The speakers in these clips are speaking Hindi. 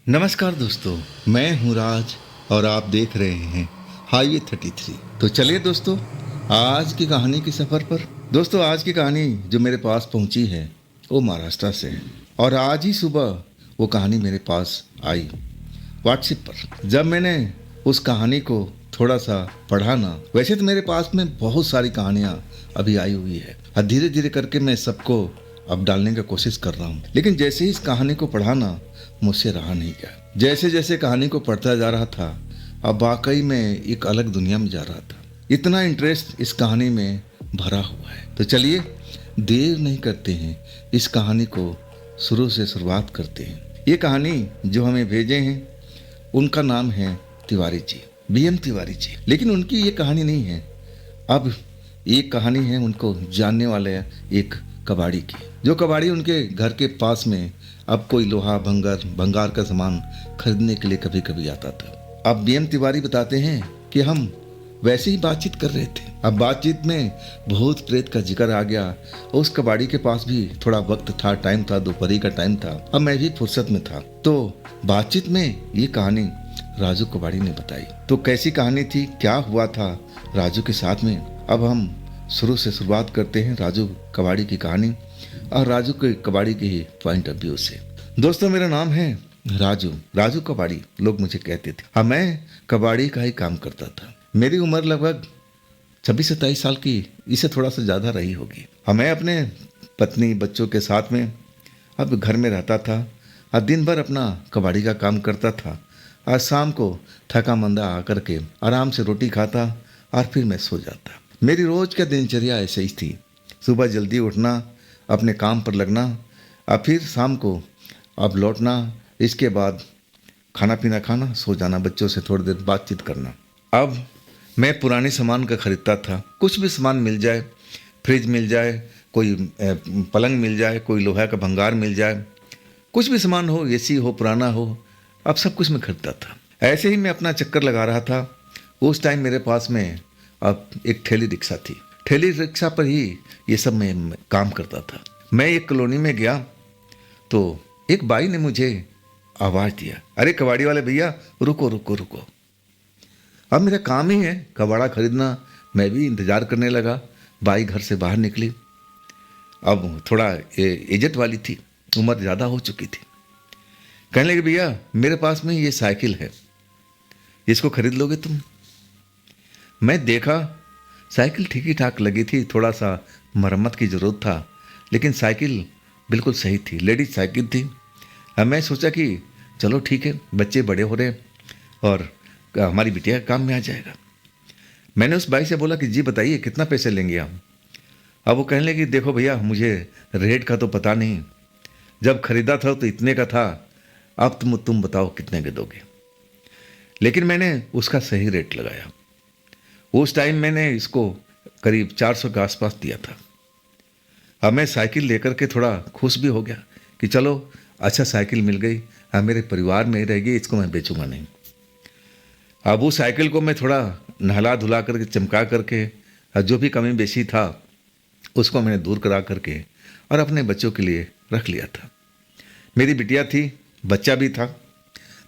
नमस्कार दोस्तों, मैं हूं राज और आप देख रहे हैं हाईवे 33। तो चलिए दोस्तों, आज की कहानी के सफ़र पर। दोस्तों, आज की कहानी जो मेरे पास पहुंची है वो महाराष्ट्र से है और आज ही सुबह वो कहानी मेरे पास आई व्हाट्सएप पर। जब मैंने उस कहानी को थोड़ा सा पढ़ा ना, वैसे तो मेरे पास में बहुत सारी कहानियाँ अभी आई हुई है और धीरे धीरे करके मैं सबको अब डालने की कोशिश कर रहा हूँ, लेकिन जैसे ही इस कहानी को पढ़ा ना, मुझसे रहा नहीं गया। जैसे जैसे कहानी को पढ़ता जा रहा था, अब वाकई में एक अलग दुनिया में जा रहा था। इतना इंटरेस्ट इस कहानी में भरा हुआ है। तो चलिए देर नहीं करते हैं, इस कहानी को शुरू से शुरुआत करते हैं। ये कहानी जो हमें भेजे हैं उनका नाम है तिवारी जी, बीएम तिवारी जी। लेकिन उनकी ये कहानी नहीं है। अब एक कहानी है उनको जानने वाले एक कबाड़ी की, जो कबाड़ी उनके घर के पास में अब कोई लोहा भंगार का सामान खरीदने के लिए कभी कभी आता था। अब बीएम तिवारी बताते हैं कि हम वैसे ही बातचीत कर रहे थे। अब बातचीत में भूत प्रेत का जिक्र आ गया। उस कबाड़ी के पास भी थोड़ा वक्त था, टाइम था, दोपहर का टाइम था। अब मैं भी फुर्सत में था, तो बातचीत में ये कहानी राजू कबाड़ी ने बताई। तो कैसी कहानी थी, क्या हुआ था राजू के साथ में, अब हम शुरू से शुरुआत करते हैं राजू कबाड़ी की कहानी और राजू के कबाड़ी के ही पॉइंट ऑफ व्यू से। दोस्तों, मेरा नाम है राजू कबाड़ी लोग मुझे कहते थे। हाँ, मैं कबाड़ी का ही काम करता था। मेरी उम्र लगभग 26-27 साल की, इससे थोड़ा सा ज़्यादा रही होगी। हाँ, मैं अपने पत्नी बच्चों के साथ में अब घर में रहता था और दिन भर अपना कबाड़ी का काम करता था और शाम को थका मंदा आकर के आराम से रोटी खाता और फिर मैं सो जाता। मेरी रोज का दिनचर्या ऐसे ही थी। सुबह जल्दी उठना, अपने काम पर लगना और फिर शाम को अब लौटना, इसके बाद खाना पीना खाना, सो जाना, बच्चों से थोड़ी देर बातचीत करना। अब मैं पुराने सामान का खरीदता था। कुछ भी सामान मिल जाए, फ्रिज मिल जाए, कोई पलंग मिल जाए, कोई लोहा का भंगार मिल जाए, कुछ भी सामान हो, एसी हो, पुराना हो, अब सब कुछ मैं खरीदता था। ऐसे ही मैं अपना चक्कर लगा रहा था। उस टाइम मेरे पास में अब एक ठेली रिक्शा थी। ठेली रिक्शा पर ही ये सब मैं काम करता था। मैं एक कॉलोनी में गया तो एक बाई ने मुझे आवाज़ दिया, अरे कबाड़ी वाले भैया, रुको रुको रुको। अब मेरा काम ही है कबाड़ा खरीदना। मैं भी इंतज़ार करने लगा। बाई घर से बाहर निकली। अब थोड़ा एजेट वाली थी, उम्र ज़्यादा हो चुकी थी। कहने लगी, भैया मेरे पास में ये साइकिल है, इसको खरीद लोगे तुम? मैं देखा साइकिल ठीक ही ठाक लगी थी, थोड़ा सा मरम्मत की ज़रूरत था, लेकिन साइकिल बिल्कुल सही थी, लेडीज साइकिल थी। अब मैं सोचा कि चलो ठीक है, बच्चे बड़े हो रहे और हमारी बिटिया काम में आ जाएगा। मैंने उस भाई से बोला कि जी बताइए कितना पैसे लेंगे आप? अब वो कहने लगी, देखो भैया मुझे रेट का तो पता नहीं, जब खरीदा था तो इतने का था, अब तुम बताओ कितने के दोगे। लेकिन मैंने उसका सही रेट लगाया। उस टाइम मैंने इसको करीब 400 के आसपास दिया था। अब मैं साइकिल लेकर के थोड़ा खुश भी हो गया कि चलो अच्छा साइकिल मिल गई, अब मेरे परिवार में ही रहेगी, इसको मैं बेचूंगा नहीं। अब वो साइकिल को मैं थोड़ा नहला धुला करके, चमका करके, जो भी कमी बेशी था उसको मैंने दूर करा करके और अपने बच्चों के लिए रख लिया था। मेरी बिटिया थी, बच्चा भी था,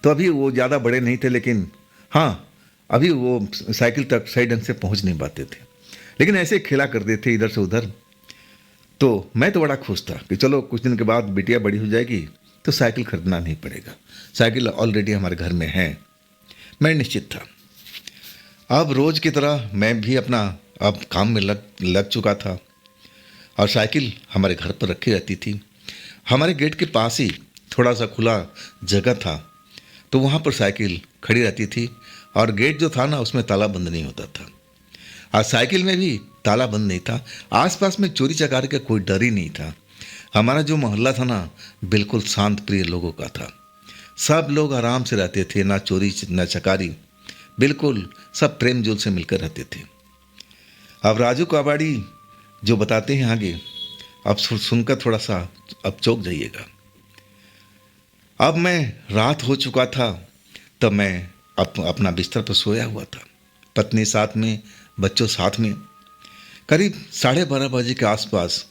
तो अभी वो ज़्यादा बड़े नहीं थे, लेकिन हाँ अभी वो साइकिल तक सही ढंग से पहुंच नहीं पाते थे, लेकिन ऐसे खेला करते थे इधर से उधर। तो मैं तो बड़ा खुश था कि चलो कुछ दिन के बाद बिटिया बड़ी हो जाएगी तो साइकिल खरीदना नहीं पड़ेगा, साइकिल ऑलरेडी हमारे घर में है। मैं निश्चित था। अब रोज़ की तरह मैं भी अपना अब काम में लग चुका था और साइकिल हमारे घर पर रखी रहती थी। हमारे गेट के पास ही थोड़ा सा खुला जगह था, तो वहाँ पर साइकिल खड़ी रहती थी और गेट जो था ना उसमें ताला बंद नहीं होता था और साइकिल में भी ताला बंद नहीं था। आसपास में चोरी चकारी का कोई डर ही नहीं था। हमारा जो मोहल्ला था ना बिल्कुल शांत प्रिय लोगों का था। सब लोग आराम से रहते थे, ना चोरी ना चकारी, बिल्कुल सब प्रेम जोल से मिलकर रहते थे। अब राजू कबाड़ी जो बताते हैं आगे, अब सुनकर थोड़ा सा अब चौंक जाइएगा। अब मैं रात हो चुका था, तब मैं अपना बिस्तर पर सोया हुआ था, पत्नी साथ में, बच्चों साथ में। करीब 12:30 बजे के आसपास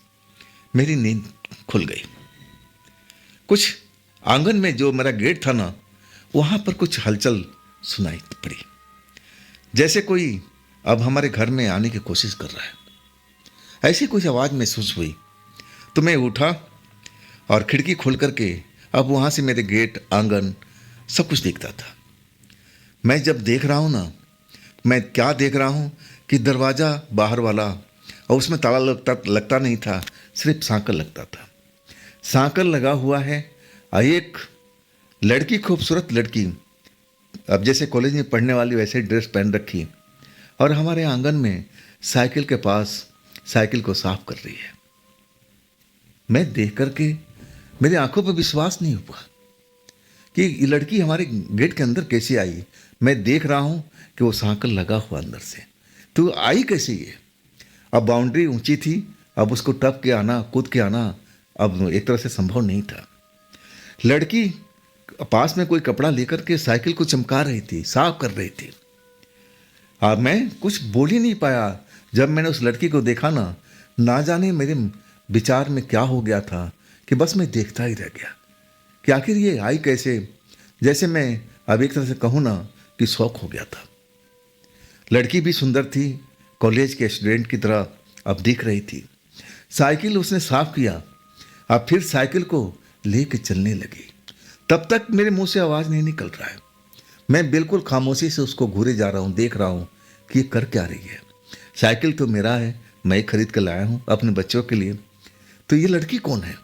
मेरी नींद खुल गई। कुछ आंगन में जो मेरा गेट था ना वहाँ पर कुछ हलचल सुनाई पड़ी, जैसे कोई अब हमारे घर में आने की कोशिश कर रहा है। ऐसी कुछ आवाज़ महसूस हुई तो मैं उठा और खिड़की खोल करके अब वहाँ से मेरे गेट, आंगन सब कुछ दिखता था। मैं जब देख रहा हूँ ना, मैं क्या देख रहा हूँ कि दरवाज़ा बाहर वाला और उसमें ताला लगता नहीं था, सिर्फ सांकल लगता था। सांकल लगा हुआ है और एक लड़की, खूबसूरत लड़की, अब जैसे कॉलेज में पढ़ने वाली वैसे ड्रेस पहन रखी और हमारे आंगन में साइकिल के पास साइकिल को साफ कर रही है। मैं देख करके मेरी आंखों पर विश्वास नहीं हुआ कि ये लड़की हमारे गेट के अंदर कैसे आई। मैं देख रहा हूँ कि वो सांकल लगा हुआ अंदर से, तो आई कैसे ये। अब बाउंड्री ऊंची थी, अब उसको टप के आना, कूद के आना अब एक तरह से संभव नहीं था। लड़की पास में कोई कपड़ा लेकर के साइकिल को चमका रही थी, साफ कर रही थी। अब मैं कुछ बोल ही नहीं पाया। जब मैंने उस लड़की को देखा ना जाने मेरे विचार में क्या हो गया था कि बस मैं देखता ही रह गया कि आखिर ये आई कैसे। जैसे मैं अब एक तरह से कहूँ ना कि शौक हो गया था। लड़की भी सुंदर थी, कॉलेज के स्टूडेंट की तरह अब दिख रही थी। साइकिल उसने साफ किया, अब फिर साइकिल को लेके चलने लगी। तब तक मेरे मुंह से आवाज़ नहीं निकल रहा है। मैं बिल्कुल खामोशी से उसको घूरे जा रहा हूँ, देख रहा हूँ कि ये कर क्या रही है। साइकिल तो मेरा है, मैं खरीद कर लाया हूँ अपने बच्चों के लिए, तो ये लड़की कौन है।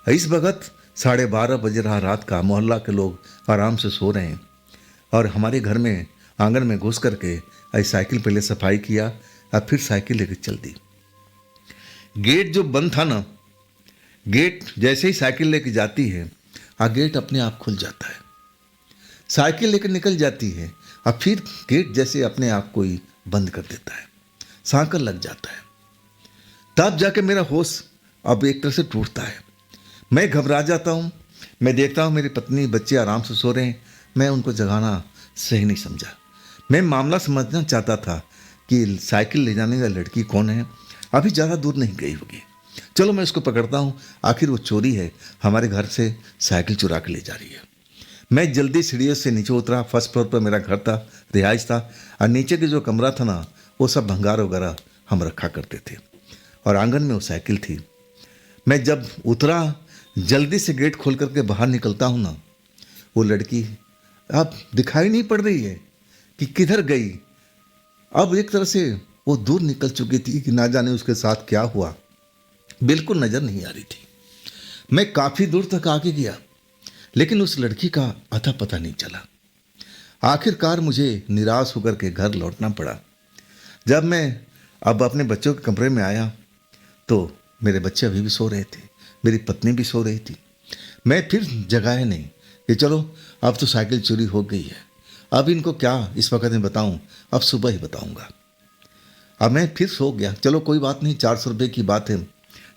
इस वक्त 12:30 बज रहा रात का, मोहल्ला के लोग आराम से सो रहे हैं और हमारे घर में आंगन में घुस करके साइकिल पहले सफाई किया और फिर साइकिल लेकर चल दी। गेट जो बंद था ना, गेट जैसे ही साइकिल लेकर जाती है गेट अपने आप खुल जाता है। साइकिल लेकर निकल जाती है और फिर गेट जैसे अपने आप कोई बंद कर देता है, सांकल लग जाता है। तब जाके मेरा होश अब एक तरह से टूटता है। मैं घबरा जाता हूँ। मैं देखता हूँ मेरी पत्नी, बच्चे आराम से सो रहे हैं। मैं उनको जगाना सही नहीं समझा। मैं मामला समझना चाहता था कि साइकिल ले जाने वाली लड़की कौन है, अभी ज़्यादा दूर नहीं गई होगी। चलो मैं उसको पकड़ता हूँ, आखिर वो चोरी है, हमारे घर से साइकिल चुरा के ले जा रही है। मैं जल्दी सीढ़ियों से नीचे उतरा। फर्स्ट फ्लोर पर मेरा घर था, रिहाइश था, और नीचे के जो कमरा था ना, वो सब भंगार वगैरह हम रखा करते थे और आंगन में वो साइकिल थी। मैं जब उतरा, जल्दी से गेट खोल करके बाहर निकलता हूँ ना, वो लड़की अब दिखाई नहीं पड़ रही है कि किधर गई। अब एक तरह से वो दूर निकल चुकी थी कि ना जाने उसके साथ क्या हुआ, बिल्कुल नज़र नहीं आ रही थी। मैं काफ़ी दूर तक आगे गया, लेकिन उस लड़की का अता पता नहीं चला। आखिरकार मुझे निराश होकर के घर लौटना पड़ा। जब मैं अब अपने बच्चों के कमरे में आया तो मेरे बच्चे अभी भी सो रहे थे, मेरी पत्नी भी सो रही थी। मैं फिर जगाया नहीं कि चलो अब तो साइकिल चोरी हो गई है, अब इनको क्या इस वक्त में बताऊं, अब सुबह ही बताऊंगा। अब मैं फिर सो गया। चलो कोई बात नहीं, 400 रुपये की बात है,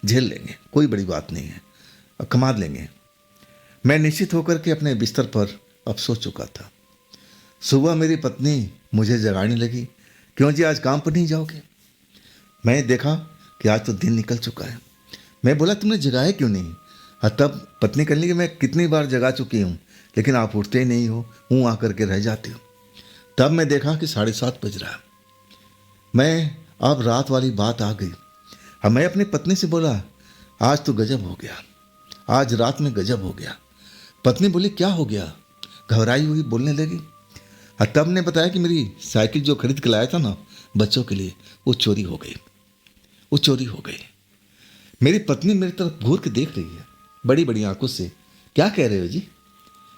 झेल लेंगे, कोई बड़ी बात नहीं है, अब कमा लेंगे। मैं निश्चित होकर के अपने बिस्तर पर अब सो चुका था। सुबह मेरी पत्नी मुझे जगाने लगी, क्यों जी आज काम पर नहीं जाओगे। मैं देखा कि आज तो दिन निकल चुका है। मैं बोला तुमने जगाया क्यों नहीं। तब पत्नी कहने लगी मैं कितनी बार जगा चुकी हूँ, लेकिन आप उठते ही नहीं हो, ऊँ आकर के रह जाते हो। तब मैं देखा कि 7:30 बज रहा है। मैं अब रात वाली बात आ गई। अब मैं अपनी पत्नी से बोला आज तो गजब हो गया, आज रात में गजब हो गया। पत्नी बोली क्या हो गया, घबराई हुई बोलने लगी। तब ने बताया कि मेरी साइकिल जो खरीद के लाया था ना बच्चों के लिए, वो चोरी हो गई, वो चोरी हो गई। मेरी पत्नी मेरी तरफ घूर के देख रही है बड़ी बड़ी आंखों से। क्या कह रहे हो जी,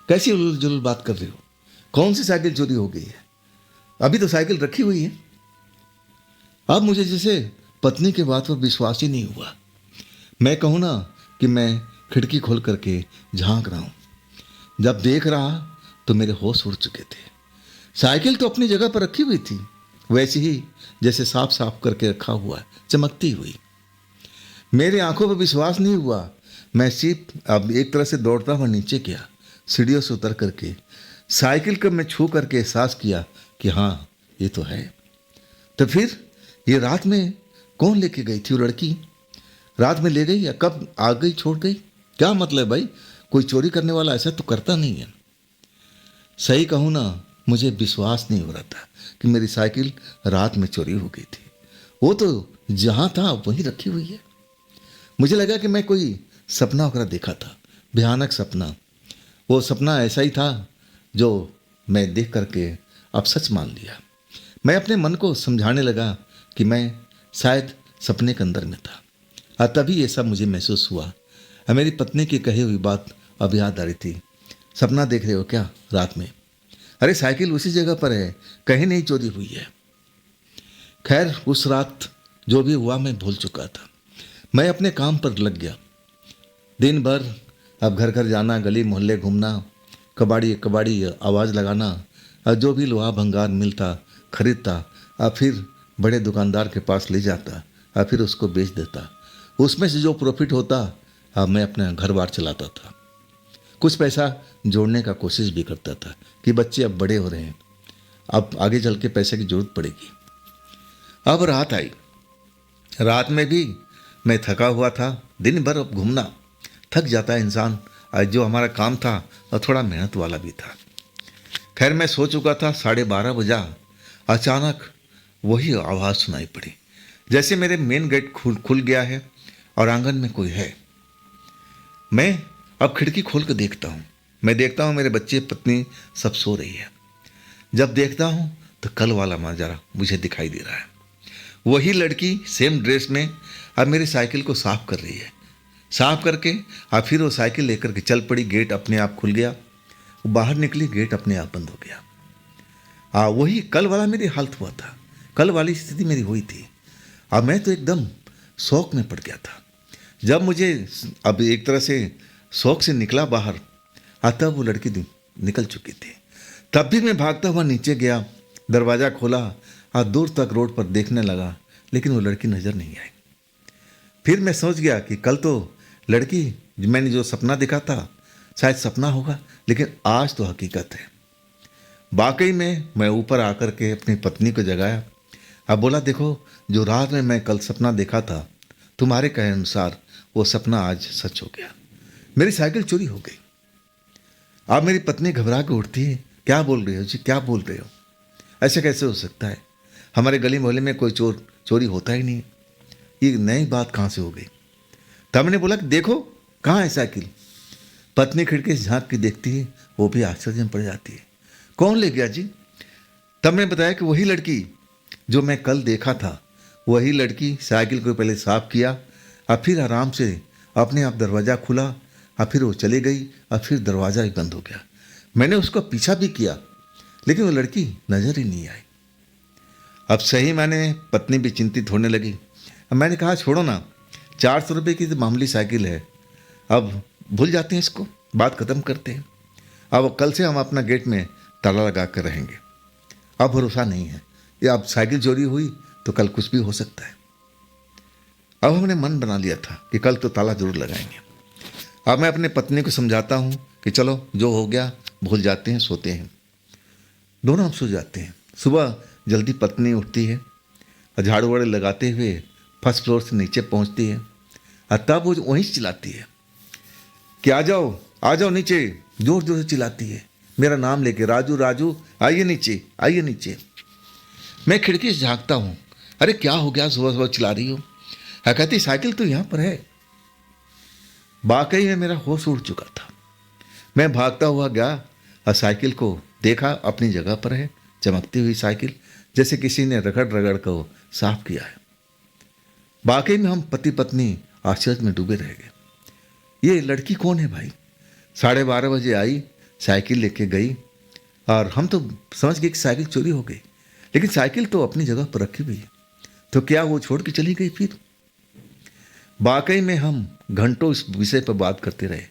कैसी उलझुल जुलझुल बात कर रहे हो, कौन सी साइकिल चोरी हो गई है, अभी तो साइकिल रखी हुई है। अब मुझे जैसे पत्नी के बात पर विश्वास ही नहीं हुआ। मैं कहूँ ना कि मैं खिड़की खोल करके झांक रहा हूँ। जब देख रहा तो मेरे होश उड़ चुके थे। साइकिल तो अपनी जगह पर रखी हुई थी, वैसे ही जैसे साफ साफ करके रखा हुआ, चमकती हुई। मेरे आंखों पर विश्वास नहीं हुआ। मैं सिर्फ अब एक तरह से दौड़ता हुआ नीचे गया, सीढ़ियों से उतर करके साइकिल को मैं छू करके एहसास किया कि हाँ ये तो है। तो फिर ये रात में कौन लेके गई थी वो लड़की, रात में ले गई या कब आ गई छोड़ गई, क्या मतलब भाई, कोई चोरी करने वाला ऐसा तो करता नहीं है। सही कहूँ ना, मुझे विश्वास नहीं हो रहा था कि मेरी साइकिल रात में चोरी हो गई थी। वो तो जहाँ था वहीं रखी हुई है। मुझे लगा कि मैं कोई सपना वगैरह देखा था, भयानक सपना। वो सपना ऐसा ही था जो मैं देख करके अब सच मान लिया। मैं अपने मन को समझाने लगा कि मैं शायद सपने के अंदर में था, और तभी ये सब मुझे महसूस हुआ। और मेरी पत्नी की कही हुई बात अब याद आ रही थी। सपना देख रहे हो क्या रात में? अरे साइकिल उसी जगह पर है, कहीं नहीं चोरी हुई है। खैर उस रात जो भी हुआ मैं भूल चुका था। मैं अपने काम पर लग गया। दिन भर अब घर घर जाना, गली मोहल्ले घूमना, कबाड़ी कबाड़ी आवाज़ लगाना, और जो भी लोहा भंगार मिलता खरीदता, और फिर बड़े दुकानदार के पास ले जाता, और फिर उसको बेच देता। उसमें से जो प्रॉफिट होता, अब मैं अपना घर बार चलाता था। कुछ पैसा जोड़ने का कोशिश भी करता था कि बच्चे अब बड़े हो रहे हैं, अब आगे चल के पैसे की जरूरत पड़ेगी। अब रात आई। रात में भी मैं थका हुआ था। दिन भर अब घूमना, थक जाता है इंसान। आज जो हमारा काम था और थोड़ा मेहनत वाला भी था। खैर मैं सो चुका था। 12:30 बजा। अचानक वही आवाज़ सुनाई पड़ी, जैसे मेरे मेन गेट खुल गया है और आंगन में कोई है। मैं अब खिड़की खोल कर देखता हूँ। मैं देखता हूँ मेरे बच्चे पत्नी सब सो रही है। जब देखता हूँ तो कल वाला नजारा मुझे दिखाई दे रहा है। वही लड़की सेम ड्रेस में अब मेरी साइकिल को साफ कर रही है। साफ करके अब फिर वो साइकिल लेकर के चल पड़ी। गेट अपने आप खुल गया। वो बाहर निकली, गेट अपने आप बंद हो गया। वही कल वाला मेरी हालत हुआ था, कल वाली स्थिति मेरी हुई थी। अब मैं तो एकदम शौक में पड़ गया था। जब मुझे अब एक तरह से शौक से निकला बाहर, तब वो लड़की निकल चुकी थी। तब भी मैं भागता हुआ नीचे गया, दरवाज़ा खोला और दूर तक रोड पर देखने लगा, लेकिन वो लड़की नज़र नहीं आई। फिर मैं सोच गया कि कल तो लड़की मैंने जो सपना देखा था शायद सपना होगा, लेकिन आज तो हकीकत है। वाकई में मैं ऊपर आकर के अपनी पत्नी को जगाया। अब बोला, देखो जो रात में मैं कल सपना देखा था, तुम्हारे कहे अनुसार वो सपना आज सच हो गया। मेरी साइकिल चोरी हो गई। अब मेरी पत्नी घबरा के उठती है, क्या बोल रही हो जी, क्या बोल रहे हो? ऐसे कैसे हो सकता है? हमारे गली मोहल्ले में कोई चोरी होता ही नहीं। ये नई बात कहाँ से हो गई? तब मैंने बोला कि देखो कहाँ है साइकिल। पत्नी खिड़की से झांक के देखती है, वो भी आश्चर्य में पड़ जाती है। कौन ले गया जी? तब मैंने बताया कि वही लड़की जो मैं कल देखा था, वही लड़की साइकिल को पहले साफ किया और फिर आराम से अपने आप दरवाज़ा खुला, और फिर वो चली गई और फिर दरवाज़ा ही बंद हो गया। मैंने उसका पीछा भी किया, लेकिन वो लड़की नज़र ही नहीं आई। अब सही मैंने पत्नी भी चिंतित होने लगी। अब मैंने कहा, छोड़ो ना, 400 रुपये की तो मामूली साइकिल है, अब भूल जाते हैं इसको, बात ख़त्म करते हैं। अब कल से हम अपना गेट में ताला लगा कर रहेंगे। अब भरोसा नहीं है, ये अब साइकिल चोरी हुई तो कल कुछ भी हो सकता है। अब हमने मन बना लिया था कि कल तो ताला जरूर लगाएंगे। अब मैं अपने पत्नी को समझाता हूँ कि चलो जो हो गया भूल जाते हैं, सोते हैं। दोनों हम सो जाते हैं। सुबह जल्दी पत्नी उठती है और झाड़ू वाड़ू लगाते हुए फर्स्ट फ्लोर से नीचे पहुँचती है, और तब वो वहीं से चिल्लाती है कि आ जाओ नीचे। जोर जोर से चिल्लाती है मेरा नाम लेके, राजू राजू आइए नीचे, आइए नीचे। मैं खिड़की से झांकता हूँ, अरे क्या हो गया, सुबह सुबह चिल्ला रही हो? कहती साइकिल तो यहाँ पर है। वाकई में मेरा होश उड़ चुका था। मैं भागता हुआ गया और साइकिल को देखा, अपनी जगह पर है, चमकती हुई साइकिल, जैसे किसी ने रगड़ रगड़ को साफ किया है। वाकई में हम पति पत्नी आश्चर्य में डूबे रह गए। ये लड़की कौन है भाई? 12:30 बजे आई, साइकिल लेके गई, और हम तो समझ गए कि साइकिल चोरी हो गई, लेकिन साइकिल तो अपनी जगह पर रखी हुई है। तो क्या वो छोड़ के चली गई फिर? वाकई में हम घंटों इस विषय पर बात करते रहे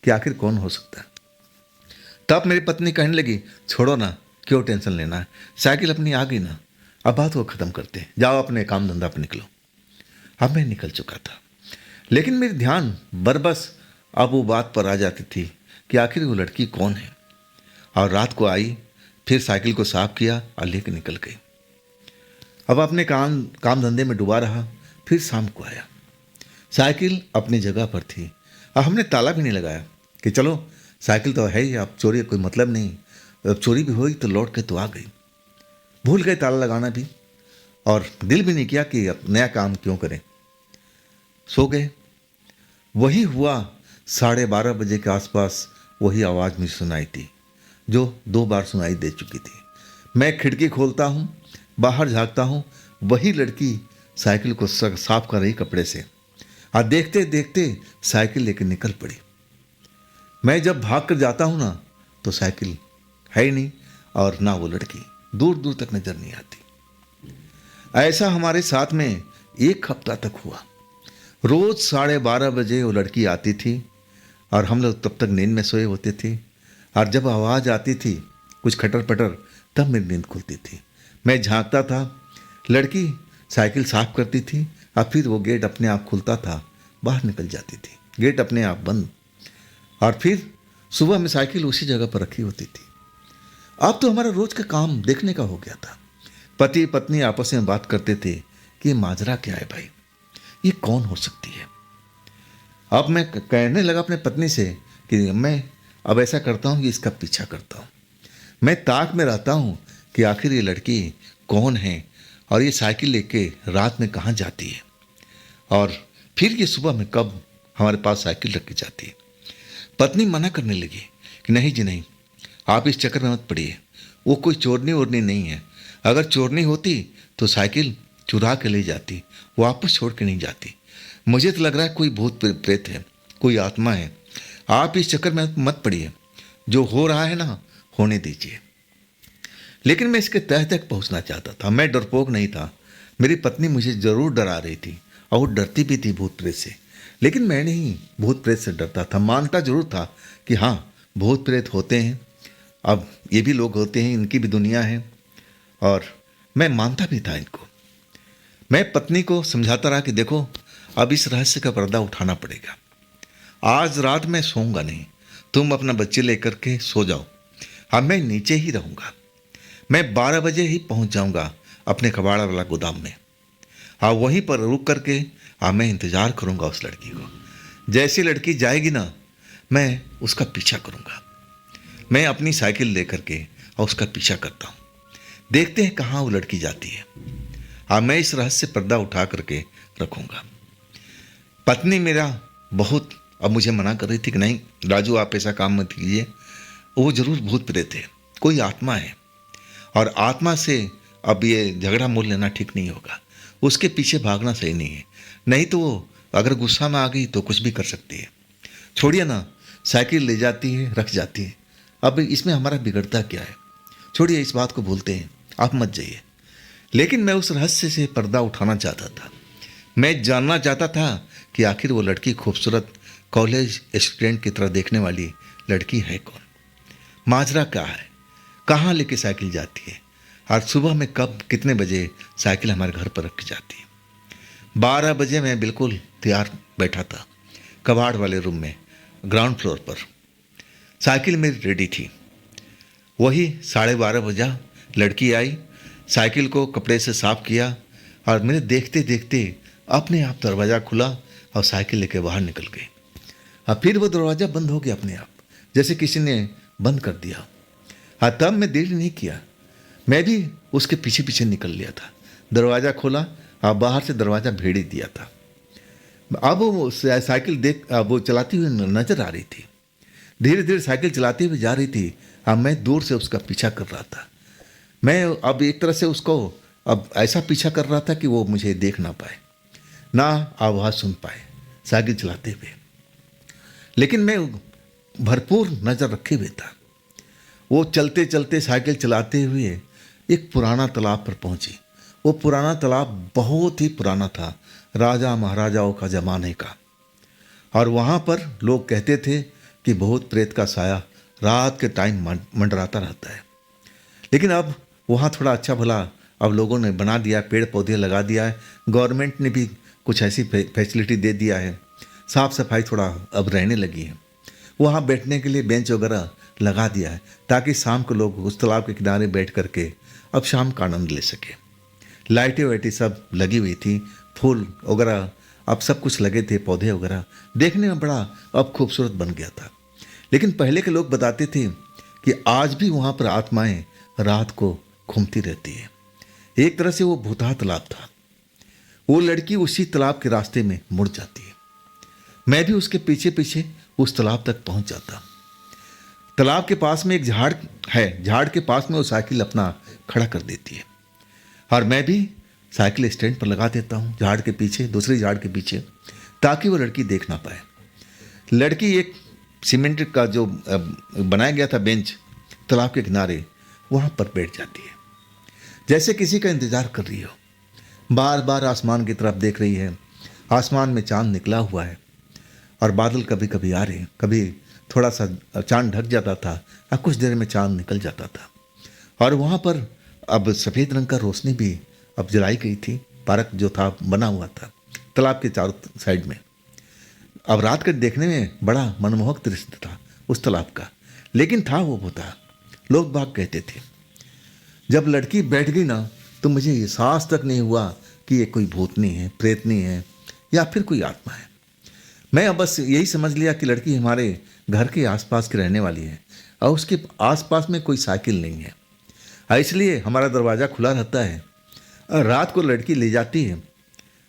कि आखिर कौन हो सकता है। तब मेरी पत्नी कहने लगी, छोड़ो ना, क्यों टेंशन लेना है, साइकिल अपनी आ गई ना, अब बात को ख़त्म करते हैं, जाओ अपने काम धंधा पर निकलो। अब मैं निकल चुका था, लेकिन मेरी ध्यान बरबस अब वो बात पर आ जाती थी कि आखिर वो लड़की कौन है। और रात को आई, फिर साइकिल को साफ किया और लेकर निकल गई। अब अपने काम धंधे में डूबा रहा। फिर शाम को आया, साइकिल अपनी जगह पर थी और हमने ताला भी नहीं लगाया कि चलो साइकिल तो है ही, अब चोरी कोई मतलब नहीं, अब चोरी भी हुई तो लौट के तो आ गई। भूल गए ताला लगाना भी, और दिल भी नहीं किया कि अब नया काम क्यों करें। सो गए। वही हुआ 12:30 बजे के आसपास, वही आवाज़ मुझे सुनाई थी जो 2 बार सुनाई दे चुकी थी। मैं खिड़की खोलता हूँ, बाहर झाँकता हूँ, वही लड़की साइकिल को साफ कर रही कपड़े से, और देखते देखते साइकिल लेकर निकल पड़ी। मैं जब भाग कर जाता हूँ ना, तो साइकिल है ही नहीं, और ना वो लड़की, दूर दूर तक नजर नहीं आती। ऐसा हमारे साथ में 1 हफ्ता तक हुआ। रोज 12:30 बजे वो लड़की आती थी, और हम लोग तब तक नींद में सोए होते थे, और जब आवाज़ आती थी कुछ खटर पटर, तब मेरी नींद खुलती थी। मैं झांकता था, लड़की साइकिल साफ करती थी, और फिर वो गेट अपने आप खुलता था, बाहर निकल जाती थी, गेट अपने आप बंद, और फिर सुबह में साइकिल उसी जगह पर रखी होती थी। अब तो हमारा रोज का काम देखने का हो गया था। पति पत्नी आपस में बात करते थे कि ये माजरा क्या है भाई, ये कौन हो सकती है। अब मैं कहने लगा अपने पत्नी से कि मैं अब ऐसा करता हूँ कि इसका पीछा करता हूँ। मैं ताक में रहता हूँ कि आखिर ये लड़की कौन है, और ये साइकिल लेके रात में कहाँ जाती है, और फिर ये सुबह में कब हमारे पास साइकिल रख के जाती है। पत्नी मना करने लगी कि नहीं जी नहीं, आप इस चक्कर में मत पड़िए, वो कोई चोरनी वोरनी नहीं है। अगर चोरनी होती तो साइकिल चुरा के ले जाती, वापस छोड़ के नहीं जाती। मुझे तो लग रहा है कोई भूत प्रेत है, कोई आत्मा है। आप इस चक्कर में मत पड़िए, जो हो रहा है ना होने दीजिए। लेकिन मैं इसके तह तक पहुंचना चाहता था। मैं डरपोक नहीं था। मेरी पत्नी मुझे जरूर डरा रही थी, और वो डरती भी थी भूत प्रेत से, लेकिन मैं नहीं भूत प्रेत से डरता था। मानता जरूर था कि हाँ, भूत प्रेत होते हैं, अब ये भी लोग होते हैं, इनकी भी दुनिया है, और मैं मानता भी था इनको। मैं पत्नी को समझाता रहा कि देखो, अब इस रहस्य का पर्दा उठाना पड़ेगा। आज रात मैं सोऊंगा नहीं, तुम अपना बच्चे लेकर के सो जाओ, अब मैं नीचे ही रहूंगा। मैं 12 बजे ही पहुंच जाऊंगा अपने कबाड़ा वाला गोदाम में, हाँ वहीं पर रुक करके मैं इंतज़ार करूंगा उस लड़की को। जैसी लड़की जाएगी ना, मैं उसका पीछा करूंगा। मैं अपनी साइकिल लेकर के और उसका पीछा करता हूँ, देखते हैं कहाँ वो लड़की जाती है। हाँ, मैं इस रहस्य पर्दा उठा करके रखूंगा। पत्नी मेरा बहुत अब मुझे मना कर रही थी कि नहीं राजू, आप ऐसा काम मत कीजिए, वो जरूर भूत प्रेत है, कोई आत्मा है, और आत्मा से अब ये झगड़ा मोल लेना ठीक नहीं होगा, उसके पीछे भागना सही नहीं है, नहीं तो वो अगर गुस्सा में आ गई तो कुछ भी कर सकती है। छोड़िए ना, साइकिल ले जाती है, रख जाती है, अब इसमें हमारा बिगड़ता क्या है, छोड़िए, इस बात को भूलते हैं, आप मत जाइए। लेकिन मैं उस रहस्य से पर्दा उठाना चाहता था। मैं जानना चाहता था कि आखिर वो लड़की खूबसूरत कॉलेज स्टूडेंट की तरह देखने वाली लड़की है कौन, माजरा क्या है, कहाँ लेके साइकिल जाती है, और सुबह में कब कितने बजे साइकिल हमारे घर पर रख जाती है। 12 बजे मैं बिल्कुल तैयार बैठा था कबाड़ वाले रूम में, ग्राउंड फ्लोर पर। साइकिल मेरी रेडी थी। वही 12:30 बजा, लड़की आई, साइकिल को कपड़े से साफ किया, और मैंने देखते देखते अपने आप दरवाज़ा खुला और साइकिल लेके बाहर निकल गई। और फिर वो दरवाज़ा बंद हो गया अपने आप, जैसे किसी ने बंद कर दिया। हाँ, तब मैं देर नहीं किया, मैं भी उसके पीछे पीछे निकल लिया था। दरवाज़ा खोला और बाहर से दरवाज़ा भेड़ ही दिया था। अब वो साइकिल देख वो चलाती हुई नजर आ रही थी, धीरे धीरे साइकिल चलाती हुई जा रही थी। अब मैं दूर से उसका पीछा कर रहा था। मैं अब एक तरह से उसको अब ऐसा पीछा कर रहा था कि वो मुझे देख ना पाए, ना आवाज़ सुन पाए साइकिल चलाते हुए, लेकिन मैं भरपूर नज़र रखे हुए था। वो चलते चलते साइकिल चलाते हुए एक पुराना तालाब पर पहुंची। वो पुराना तालाब बहुत ही पुराना था, राजा महाराजाओं का ज़माने का, और वहाँ पर लोग कहते थे कि भूत प्रेत का साया रात के टाइम मंडराता रहता है। लेकिन अब वहाँ थोड़ा अच्छा भला अब लोगों ने बना दिया, पेड़ पौधे लगा दिया है, गवर्नमेंट ने भी कुछ ऐसी फैसिलिटी दे दिया है, साफ़ सफाई थोड़ा अब रहने लगी है। वहाँ बैठने के लिए बेंच वगैरह लगा दिया है, ताकि शाम को लोग उस तालाब के किनारे बैठ करके अब शाम का आनंद ले सके। लाइटें वाइटें सब लगी हुई थी, फूल वगैरह अब सब कुछ लगे थे, पौधे वगैरह, देखने में बड़ा अब खूबसूरत बन गया था। लेकिन पहले के लोग बताते थे कि आज भी वहाँ पर आत्माएं रात को घूमती रहती है। एक तरह से वो भूतहा तालाब था। वो लड़की उसी तालाब के रास्ते में मुड़ जाती है। मैं भी उसके पीछे पीछे उस तालाब तक पहुंच जाता। तालाब के पास में एक झाड़ है, झाड़ के पास में वो साइकिल अपना खड़ा कर देती है और मैं भी साइकिल स्टैंड पर लगा देता हूँ, झाड़ के पीछे, दूसरी झाड़ के पीछे, ताकि वो लड़की देख ना पाए। लड़की एक सीमेंट का जो बनाया गया था बेंच तालाब के किनारे, वहाँ पर बैठ जाती है, जैसे किसी का इंतजार कर रही हो। बार बार आसमान की तरफ देख रही है। आसमान में चांद निकला हुआ है और बादल कभी कभी आ रहे हैं, कभी थोड़ा सा चांद ढक जाता था और कुछ देर में चांद निकल जाता था। और वहाँ पर अब सफ़ेद रंग का रोशनी भी अब जलाई गई थी। पार्क जो था बना हुआ था तालाब के चारों साइड में। अब रात के देखने में बड़ा मनमोहक दृश्य था उस तालाब का, लेकिन था वो भूतहा। लोग बाग कहते थे। जब लड़की बैठ गई ना तो मुझे एहसास तक नहीं हुआ कि ये कोई भूतनी है, प्रेतनी है या फिर कोई आत्मा है। मैं अब बस यही समझ लिया कि लड़की हमारे घर के आसपास की रहने वाली है और उसके आसपास में कोई साइकिल नहीं है, इसलिए हमारा दरवाज़ा खुला रहता है। और रात को लड़की ले जाती है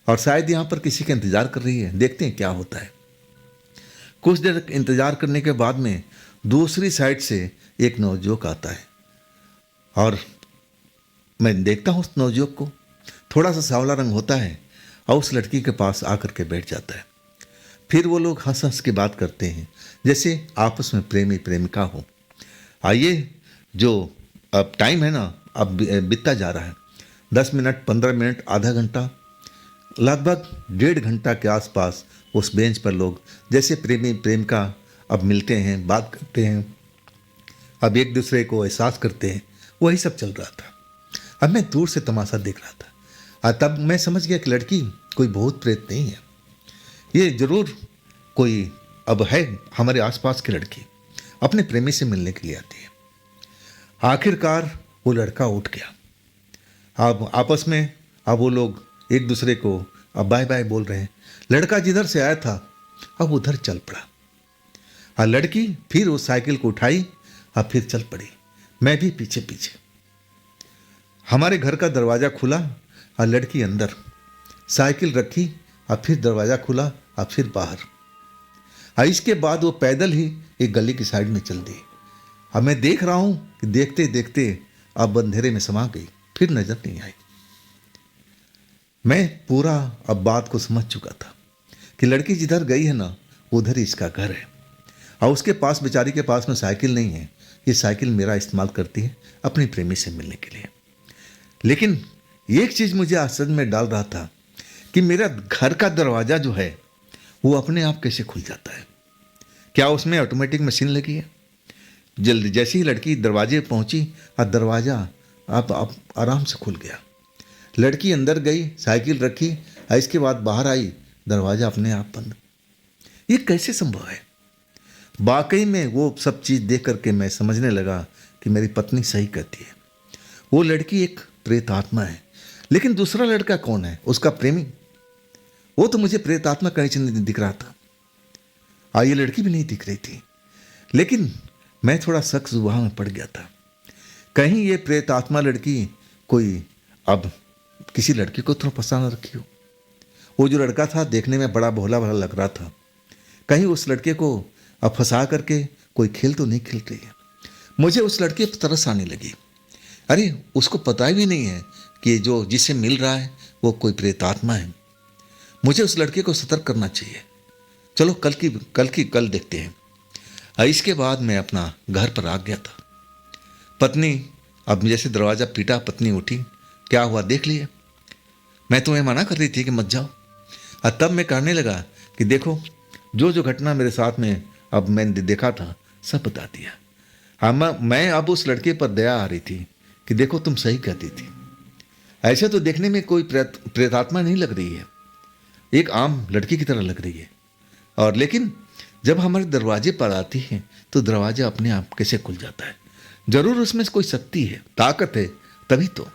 और शायद यहाँ पर किसी का इंतज़ार कर रही है। देखते हैं क्या होता है। कुछ देर इंतज़ार करने के बाद में दूसरी साइड से एक नवयुवक आता है और मैं देखता हूँ उस नवयुवक को। थोड़ा सा सांवला रंग होता है और उस लड़की के पास आकर के बैठ जाता है। फिर वो लोग हंस हंस के बात करते हैं जैसे आपस में प्रेमी प्रेमिका हो। आइए, जो अब टाइम है ना, अब बीतता जा रहा है। 10 मिनट, 15 मिनट, आधा घंटा, लगभग 1.5 घंटा के आसपास उस बेंच पर लोग जैसे प्रेमी प्रेमिका अब मिलते हैं, बात करते हैं, अब एक दूसरे को एहसास करते हैं, वही सब चल रहा था। अब मैं दूर से तमाशा देख रहा था और तब मैं समझ गया कि लड़की कोई भूत प्रेत नहीं है, ये जरूर कोई अब है हमारे आसपास की लड़की, अपने प्रेमी से मिलने के लिए आती है। आखिरकार वो लड़का उठ गया। अब आपस में अब वो लोग एक दूसरे को अब बाय बाय बोल रहे हैं। लड़का जिधर से आया था अब उधर चल पड़ा और लड़की फिर उस साइकिल को उठाई और फिर चल पड़ी, मैं भी पीछे पीछे। हमारे घर का दरवाज़ा खुला और लड़की अंदर, साइकिल रखी और फिर दरवाज़ा खुला और फिर बाहर। और इसके बाद वो पैदल ही एक गली की साइड में चल दी। अब मैं देख रहा हूँ कि देखते देखते अब अंधेरे में समा गई, फिर नजर नहीं आई। मैं पूरा अब बात को समझ चुका था कि लड़की जिधर गई है ना उधर ही इसका घर है और उसके पास, बेचारी के पास में साइकिल नहीं है। ये साइकिल मेरा इस्तेमाल करती है अपनी प्रेमी से मिलने के लिए। लेकिन एक चीज़ मुझे आश्चर्य में डाल रहा था कि मेरा घर का दरवाज़ा जो है वो अपने आप कैसे खुल जाता है। क्या उसमें ऑटोमेटिक मशीन लगी है? जल्दी जैसे ही लड़की दरवाजे पहुंची और दरवाज़ा आप आराम से खुल गया। लड़की अंदर गई, साइकिल रखी और इसके बाद बाहर आई, दरवाज़ा अपने आप बंद। ये कैसे संभव है? वाकई में वो सब चीज़ देख करके मैं समझने लगा कि मेरी पत्नी सही कहती है। वो लड़की एक प्रेत आत्मा है। लेकिन दूसरा लड़का कौन है? उसका प्रेमी। वो तो मुझे प्रेत आत्मा कहीं नहीं दिख रहा था, ये लड़की भी नहीं दिख रही थी। लेकिन मैं थोड़ा शक जुबान में पड़ गया था, कहीं ये प्रेत आत्मा लड़की कोई अब किसी लड़की को तो पसंद रखी हो। वो जो लड़का था देखने में बड़ा भोला भला लग रहा था, कहीं उस लड़के को अब फंसा करके कोई खेल तो नहीं खेल रही है। मुझे उस लड़के पर तरस आने लगी। अरे उसको पता भी नहीं है कि जो जिससे मिल रहा है वो कोई प्रेत आत्मा है। मुझे उस लड़के को सतर्क करना चाहिए। चलो कल देखते हैं। इसके बाद मैं अपना घर पर आ गया था। पत्नी अब जैसे दरवाज़ा पीटा, पत्नी उठी, क्या हुआ देख लिए? मैं तुम्हें मना कर रही थी कि मत जाओ। और तब मैं कहने लगा कि देखो जो जो घटना मेरे साथ में अब मैंने देखा था सब बता दिया। हाँ, मैं अब उस लड़के पर दया आ रही थी कि देखो तुम सही कहती थी। ऐसे तो देखने में कोई प्रेतात्मा नहीं लग रही है, एक आम लड़की की तरह लग रही है। और लेकिन जब हमारे दरवाजे पर आती है तो दरवाजा अपने आप कैसे खुल जाता है। जरूर उसमें कोई शक्ति है, ताकत है, तभी तो।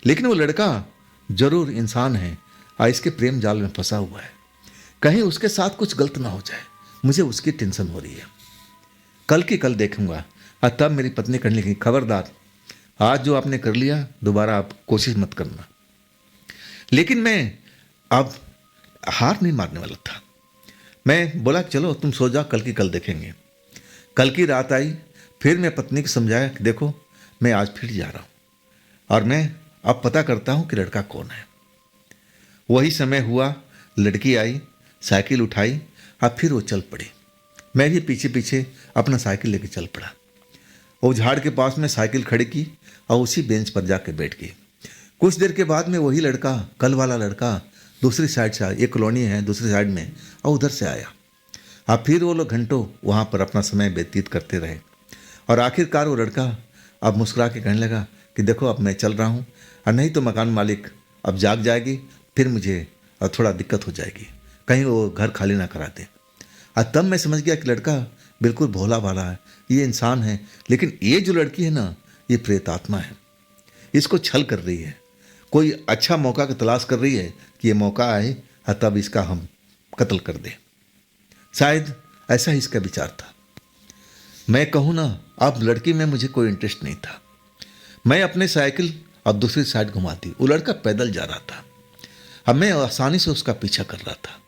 लेकिन वो लड़का जरूर इंसान है और इसके प्रेम जाल में फंसा हुआ है। कहीं उसके साथ कुछ गलत ना हो जाए, मुझे उसकी टेंशन हो रही है। कल की कल देखूंगा। और तब मेरी पत्नी कहने लगी, खबरदार, आज जो आपने कर लिया दोबारा आप कोशिश मत करना। लेकिन मैं अब हार नहीं मारने वाला था। मैं बोला चलो तुम सो जाओ, कल की कल देखेंगे। कल की रात आई, फिर मैं पत्नी को समझाया कि देखो मैं आज फिर जा रहा हूँ और मैं अब पता करता हूँ कि लड़का कौन है। वही समय हुआ, लड़की आई, साइकिल उठाई और फिर वो चल पड़ी। मैं भी पीछे पीछे अपना साइकिल लेके चल पड़ा। वो झाड़ के पास में साइकिल खड़ी की और उसी बेंच पर जाके बैठ गई। कुछ देर के बाद में वही लड़का, कल वाला लड़का, दूसरी साइड से आया। एक कॉलोनी है दूसरी साइड में, और उधर से आया। अब फिर वो लोग घंटों वहाँ पर अपना समय व्यतीत करते रहे और आखिरकार वो लड़का अब मुस्कुरा के कहने लगा कि देखो अब मैं चल रहा हूँ, और नहीं तो मकान मालिक अब जाग जाएगी, फिर मुझे थोड़ा दिक्कत हो जाएगी, कहीं वो घर खाली ना करा दे। और तब मैं समझ गया कि लड़का बिल्कुल भोला भाला है, ये इंसान है, लेकिन ये जो लड़की है ना, ये प्रेत आत्मा है। इसको छल कर रही है, कोई अच्छा मौका की तलाश कर रही है कि ये मौका आए और तब इसका हम कत्ल कर दें। शायद ऐसा ही इसका विचार था। मैं कहूँ ना, अब लड़की में मुझे कोई इंटरेस्ट नहीं था। मैं अपने साइकिल अब दूसरी साइड घुमाती, वो लड़का पैदल जा रहा था। अब मैं आसानी से उसका पीछा कर रहा था।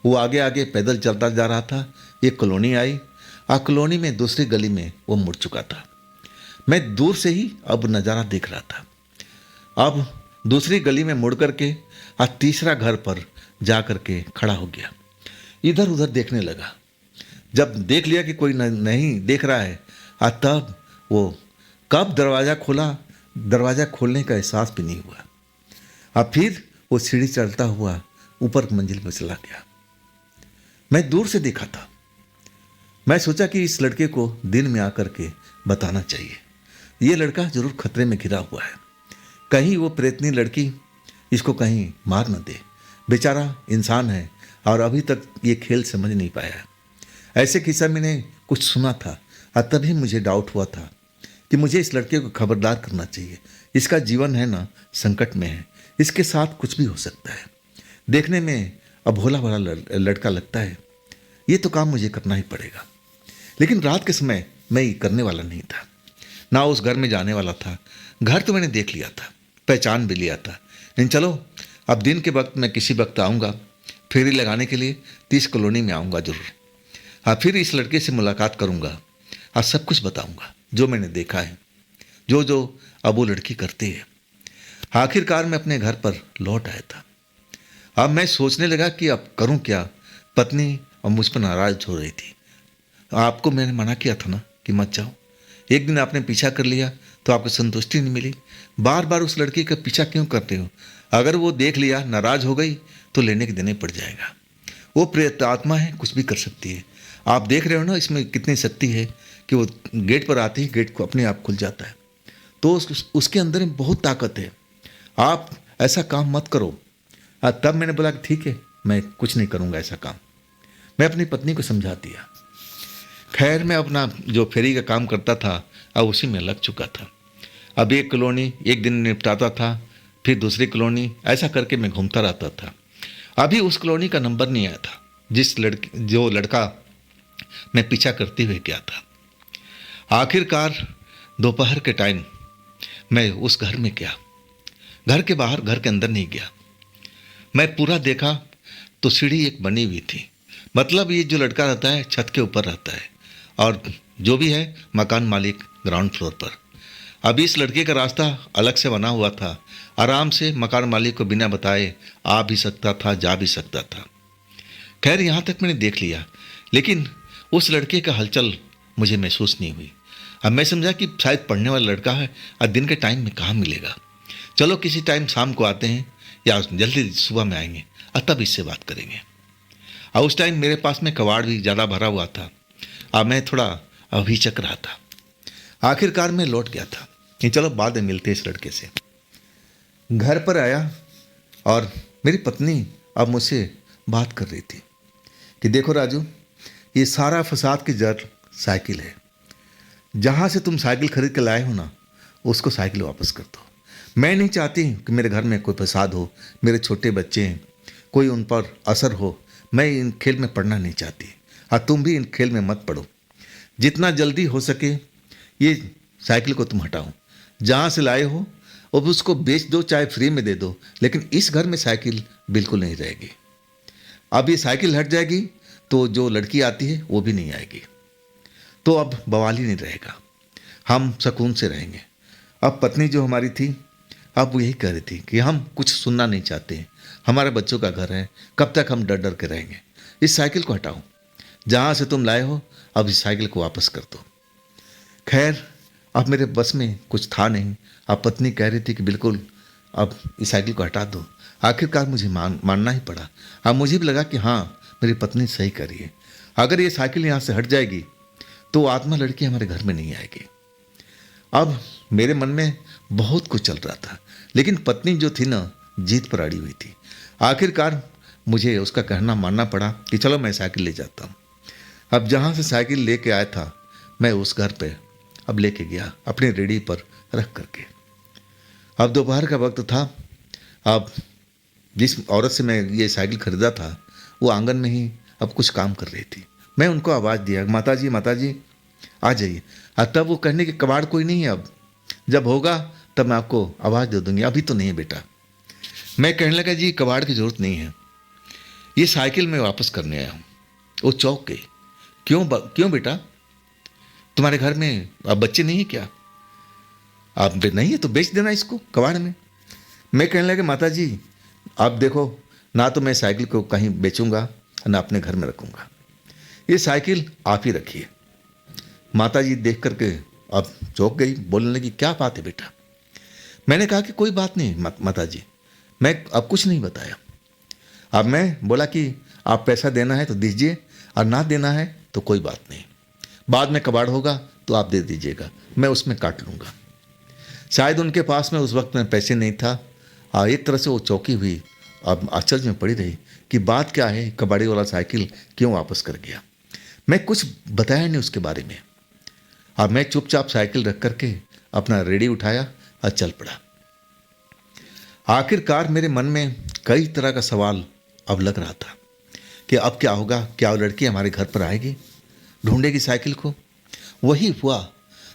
वो आगे आगे पैदल चलता जा रहा था। एक कॉलोनी आई और कॉलोनी में दूसरी गली में वो मुड़ चुका था। मैं दूर से ही अब नज़ारा देख रहा था। अब दूसरी गली में मुड़ करके और तीसरा घर पर जा करके खड़ा हो गया। इधर उधर देखने लगा। जब देख लिया कि कोई नहीं देख रहा है, और तब वो कब दरवाज़ा खोला, दरवाज़ा खोलने का एहसास भी नहीं हुआ। अब फिर वो सीढ़ी चढ़ता हुआ ऊपर मंजिल पर चला गया। मैं दूर से देखा था। मैं सोचा कि इस लड़के को दिन में आकर के बताना चाहिए। ये लड़का जरूर खतरे में घिरा हुआ है, कहीं वो प्रेतनी लड़की इसको कहीं मार न दे। बेचारा इंसान है और अभी तक ये खेल समझ नहीं पाया है। ऐसे किस्सा मैंने कुछ सुना था और तभी मुझे डाउट हुआ था कि मुझे इस लड़के को खबरदार करना चाहिए। इसका जीवन है ना संकट में है, इसके साथ कुछ भी हो सकता है। देखने में अब भोला भाला लड़का लगता है, ये तो काम मुझे करना ही पड़ेगा। लेकिन रात के समय मैं ये करने वाला नहीं था, ना उस घर में जाने वाला था। घर तो मैंने देख लिया था, पहचान भी लिया था। लेकिन चलो अब दिन के वक्त मैं किसी वक्त आऊँगा फेरी लगाने के लिए, 30 कॉलोनी में आऊँगा जरूर। हाँ, फिर इस लड़के से मुलाकात करूँगा और सब कुछ बताऊँगा जो मैंने देखा है, जो जो अब वो लड़की करती है। आखिरकार मैं अपने घर पर लौट आया था। अब मैं सोचने लगा कि अब करूँ क्या। पत्नी अब मुझ पर नाराज हो रही थी। आपको मैंने मना किया था ना कि मत जाओ। एक दिन आपने पीछा कर लिया तो आपको संतुष्टि नहीं मिली। बार बार उस लड़की का पीछा क्यों करते हो? अगर वो देख लिया, नाराज हो गई तो लेने के देने पड़ जाएगा। वो प्रेत आत्मा है, कुछ भी कर सकती है। आप देख रहे हो ना इसमें कितनी शक्ति है कि वो गेट पर आती ही गेट को अपने आप खुल जाता है। तो उसके अंदर में बहुत ताकत है। आप ऐसा काम मत करो। तब मैंने बोला कि ठीक है, मैं कुछ नहीं करूँगा ऐसा काम। मैं अपनी पत्नी को समझा दिया। खैर मैं अपना जो फेरी का काम करता था अब उसी में लग चुका था। अब एक कॉलोनी एक दिन निपटाता था, फिर दूसरी कॉलोनी, ऐसा करके मैं घूमता रहता था। अभी उस कॉलोनी का नंबर नहीं आया था जो लड़का मैं पीछा करते हुए गया था। आखिरकार दोपहर के टाइम मैं उस घर में गया। घर के बाहर, घर के अंदर नहीं गया। मैं पूरा देखा तो सीढ़ी एक बनी हुई थी। मतलब ये जो लड़का रहता है छत के ऊपर रहता है और जो भी है मकान मालिक ग्राउंड फ्लोर पर। अब इस लड़के का रास्ता अलग से बना हुआ था। आराम से मकान मालिक को बिना बताए आ भी सकता था, जा भी सकता था। खैर यहाँ तक मैंने देख लिया, लेकिन उस लड़के का हलचल मुझे महसूस नहीं हुई। अब मैं समझा कि शायद पढ़ने वाला लड़का है और दिन के टाइम में कहाँ मिलेगा। चलो किसी टाइम शाम को आते हैं या जल्दी सुबह में आएंगे और तब इससे बात करेंगे। और उस टाइम मेरे पास में कबाड़ भी ज़्यादा भरा हुआ था और मैं थोड़ा अभिचक रहा था। आखिरकार मैं लौट गया था कि चलो बाद में मिलते इस लड़के से। घर पर आया और मेरी पत्नी अब मुझसे बात कर रही थी कि देखो राजू, ये सारा फसाद की जड़ साइकिल है। जहाँ से तुम साइकिल खरीद के लाए हो ना, उसको साइकिल वापस कर दो। मैं नहीं चाहती कि मेरे घर में कोई फसाद हो, मेरे छोटे बच्चे हैं, कोई उन पर असर हो। मैं इन खेल में पढ़ना नहीं चाहती और तुम भी इन खेल में मत पढ़ो। जितना जल्दी हो सके ये साइकिल को तुम हटाओ, जहाँ से लाए हो अब उसको बेच दो, चाहे फ्री में दे दो, लेकिन इस घर में साइकिल बिल्कुल नहीं रहेगी। अब ये साइकिल हट जाएगी तो जो लड़की आती है वो भी नहीं आएगी, तो अब बवाल ही नहीं रहेगा, हम सुकून से रहेंगे। अब पत्नी जो हमारी थी, अब वो यही कह रही थी कि हम कुछ सुनना नहीं चाहते, हमारे बच्चों का घर है, कब तक हम डर डर के रहेंगे। इस साइकिल को हटाओ, जहाँ से तुम लाए हो अब इस साइकिल को वापस कर दो। खैर अब मेरे बस में कुछ था नहीं, अब पत्नी कह रही थी कि बिल्कुल अब इस साइकिल को हटा दो। आखिरकार मुझे मानना ही पड़ा। अब मुझे भी लगा कि हाँ, मेरी पत्नी सही कर रही है, अगर ये साइकिल यहाँ से हट जाएगी तो आत्मा लड़की हमारे घर में नहीं आएगी। अब मेरे मन में बहुत कुछ चल रहा था, लेकिन पत्नी जो थी ना, जीत पर अड़ी हुई थी। आखिरकार मुझे उसका कहना मानना पड़ा कि चलो मैं साइकिल ले जाता हूँ। अब जहाँ से साइकिल लेके आया था, मैं उस घर पे अब लेके गया अपनी रेडी पर रख करके। अब दोपहर का वक्त था। अब जिस औरत से मैं ये साइकिल खरीदा था, वो आंगन में ही अब कुछ काम कर रही थी। मैं उनको आवाज़ दिया, माता जी आ जाइए। तब वो कहने के कबाड़ कोई नहीं है, अब जब होगा तब मैं आपको आवाज़ दे दूंगी, अभी तो नहीं है बेटा। मैं कहने लगा जी कबाड़ की ज़रूरत नहीं है, ये साइकिल मैं वापस करने आया हूँ। वो चौंक गई, क्यों बेटा, तुम्हारे घर में अब बच्चे नहीं है क्या? आप नहीं है तो बेच देना इसको कबाड़ में। मैं कहने लगा माता जी आप देखो, ना तो मैं साइकिल को कहीं बेचूंगा ना अपने घर में रखूंगा, ये साइकिल आप ही रखिए। माता जी देख करके अब चौंक गई, बोलने लगी क्या बात है बेटा? मैंने कहा कि कोई बात नहीं माता जी, मैं अब कुछ नहीं बताया। अब मैं बोला कि आप पैसा देना है तो दीजिए, और ना देना है तो कोई बात नहीं, बाद में कबाड़ होगा तो आप दे दीजिएगा, मैं उसमें काट लूँगा। शायद उनके पास में उस वक्त में पैसे नहीं था। एक तरह से वो चौंकी हुई, अब आश्चर्य में पड़ी रही कि बात क्या है, कबाड़ी वाला साइकिल क्यों वापस कर गया। मैं कुछ बताया नहीं उसके बारे में। अब मैं चुपचाप साइकिल रख करके अपना रेडी उठाया और चल पड़ा। आखिरकार मेरे मन में कई तरह का सवाल अब लग रहा था कि अब क्या होगा, क्या वो लड़की हमारे घर पर आएगी, ढूंढेगी साइकिल को? वही हुआ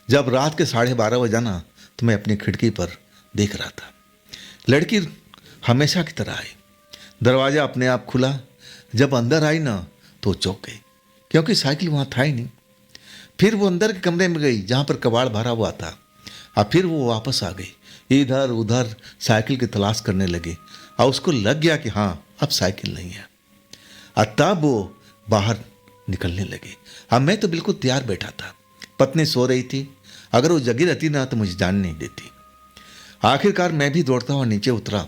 जब रात के 12:30 बजे ना, तो मैं अपनी खिड़की पर देख रहा था। लड़की हमेशा की तरह आई, दरवाज़ा अपने आप खुला। जब अंदर आई ना तो चौंक गई, क्योंकि साइकिल वहाँ था ही नहीं। फिर वो अंदर के कमरे में गई जहाँ पर कबाड़ भरा हुआ था, और फिर वो वापस आ गई, इधर उधर साइकिल की तलाश करने लगी, और उसको लग गया कि हाँ अब साइकिल नहीं है। और तब वो बाहर निकलने लगी। अब मैं तो बिल्कुल तैयार बैठा था, पत्नी सो रही थी, अगर वो जगी रहती ना तो मुझे जान नहीं देती। आखिरकार मैं भी दौड़ता हुआ नीचे उतरा।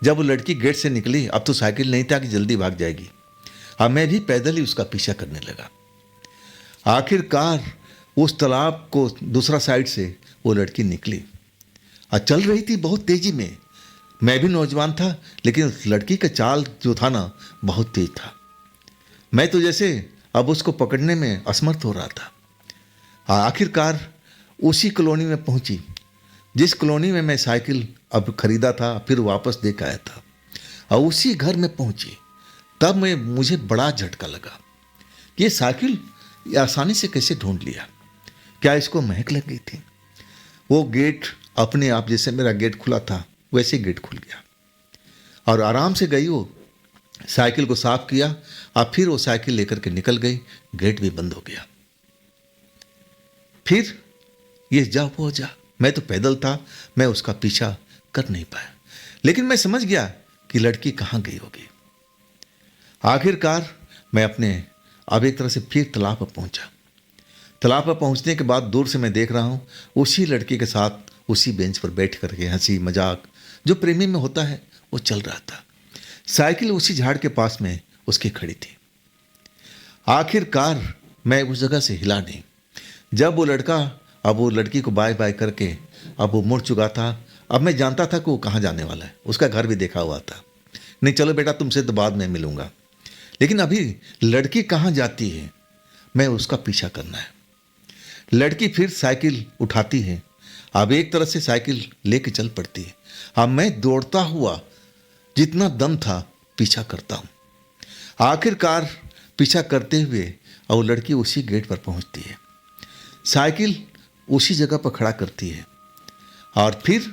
जब वो लड़की गेट से निकली, अब तो साइकिल नहीं था कि जल्दी भाग जाएगी। अब मैं भी पैदल ही उसका पीछा करने लगा। आखिरकार उस तालाब को दूसरा साइड से वो लड़की निकली और चल रही थी बहुत तेजी में। मैं भी नौजवान था, लेकिन उस लड़की का चाल जो था ना, बहुत तेज था। मैं तो जैसे अब उसको पकड़ने में असमर्थ हो रहा था। आखिरकार उसी कॉलोनी में पहुंची जिस कॉलोनी में मैं साइकिल अब खरीदा था, फिर वापस देकर आया था, और उसी घर में पहुंची। तब मुझे बड़ा झटका लगा कि ये साइकिल ये आसानी से कैसे ढूंढ लिया, क्या इसको महक लग गई थी? वो गेट अपने आप, जैसे मेरा गेट खुला था वैसे गेट खुल गया, और आराम से गई वो, साइकिल को साफ किया, और फिर वो साइकिल लेकर के निकल गई। गेट भी बंद हो गया। फिर ये जा वो जा, मैं तो पैदल था, मैं उसका पीछा कर नहीं पाया, लेकिन मैं समझ गया कि लड़की कहाँ गई होगी। आखिरकार मैं अपने अब एक तरह से फिर तालाब पर पहुंचा। तालाब पर पहुंचने के बाद दूर से मैं देख रहा हूँ उसी लड़की के साथ उसी बेंच पर बैठ करके हंसी मजाक जो प्रेमी में होता है वो चल रहा था। साइकिल उसी झाड़ के पास में उसकी खड़ी थी। आखिरकार मैं उस जगह से हिला नहीं। जब वो लड़का अब वो लड़की को बाय बाय करके अब वो मुड़ चुका था, अब मैं जानता था कि वो कहाँ जाने वाला है, उसका घर भी देखा हुआ था। नहीं चलो बेटा तुमसे तो बाद में मिलूंगा, लेकिन अभी लड़की कहाँ जाती है, मैं उसका पीछा करना है। लड़की फिर साइकिल उठाती है, अब एक तरह से साइकिल लेके चल पड़ती है। अब मैं दौड़ता हुआ जितना दम था पीछा करता हूँ। आखिरकार पीछा करते हुए और लड़की उसी गेट पर पहुँचती है। साइकिल उसी जगह पर खड़ा करती है और फिर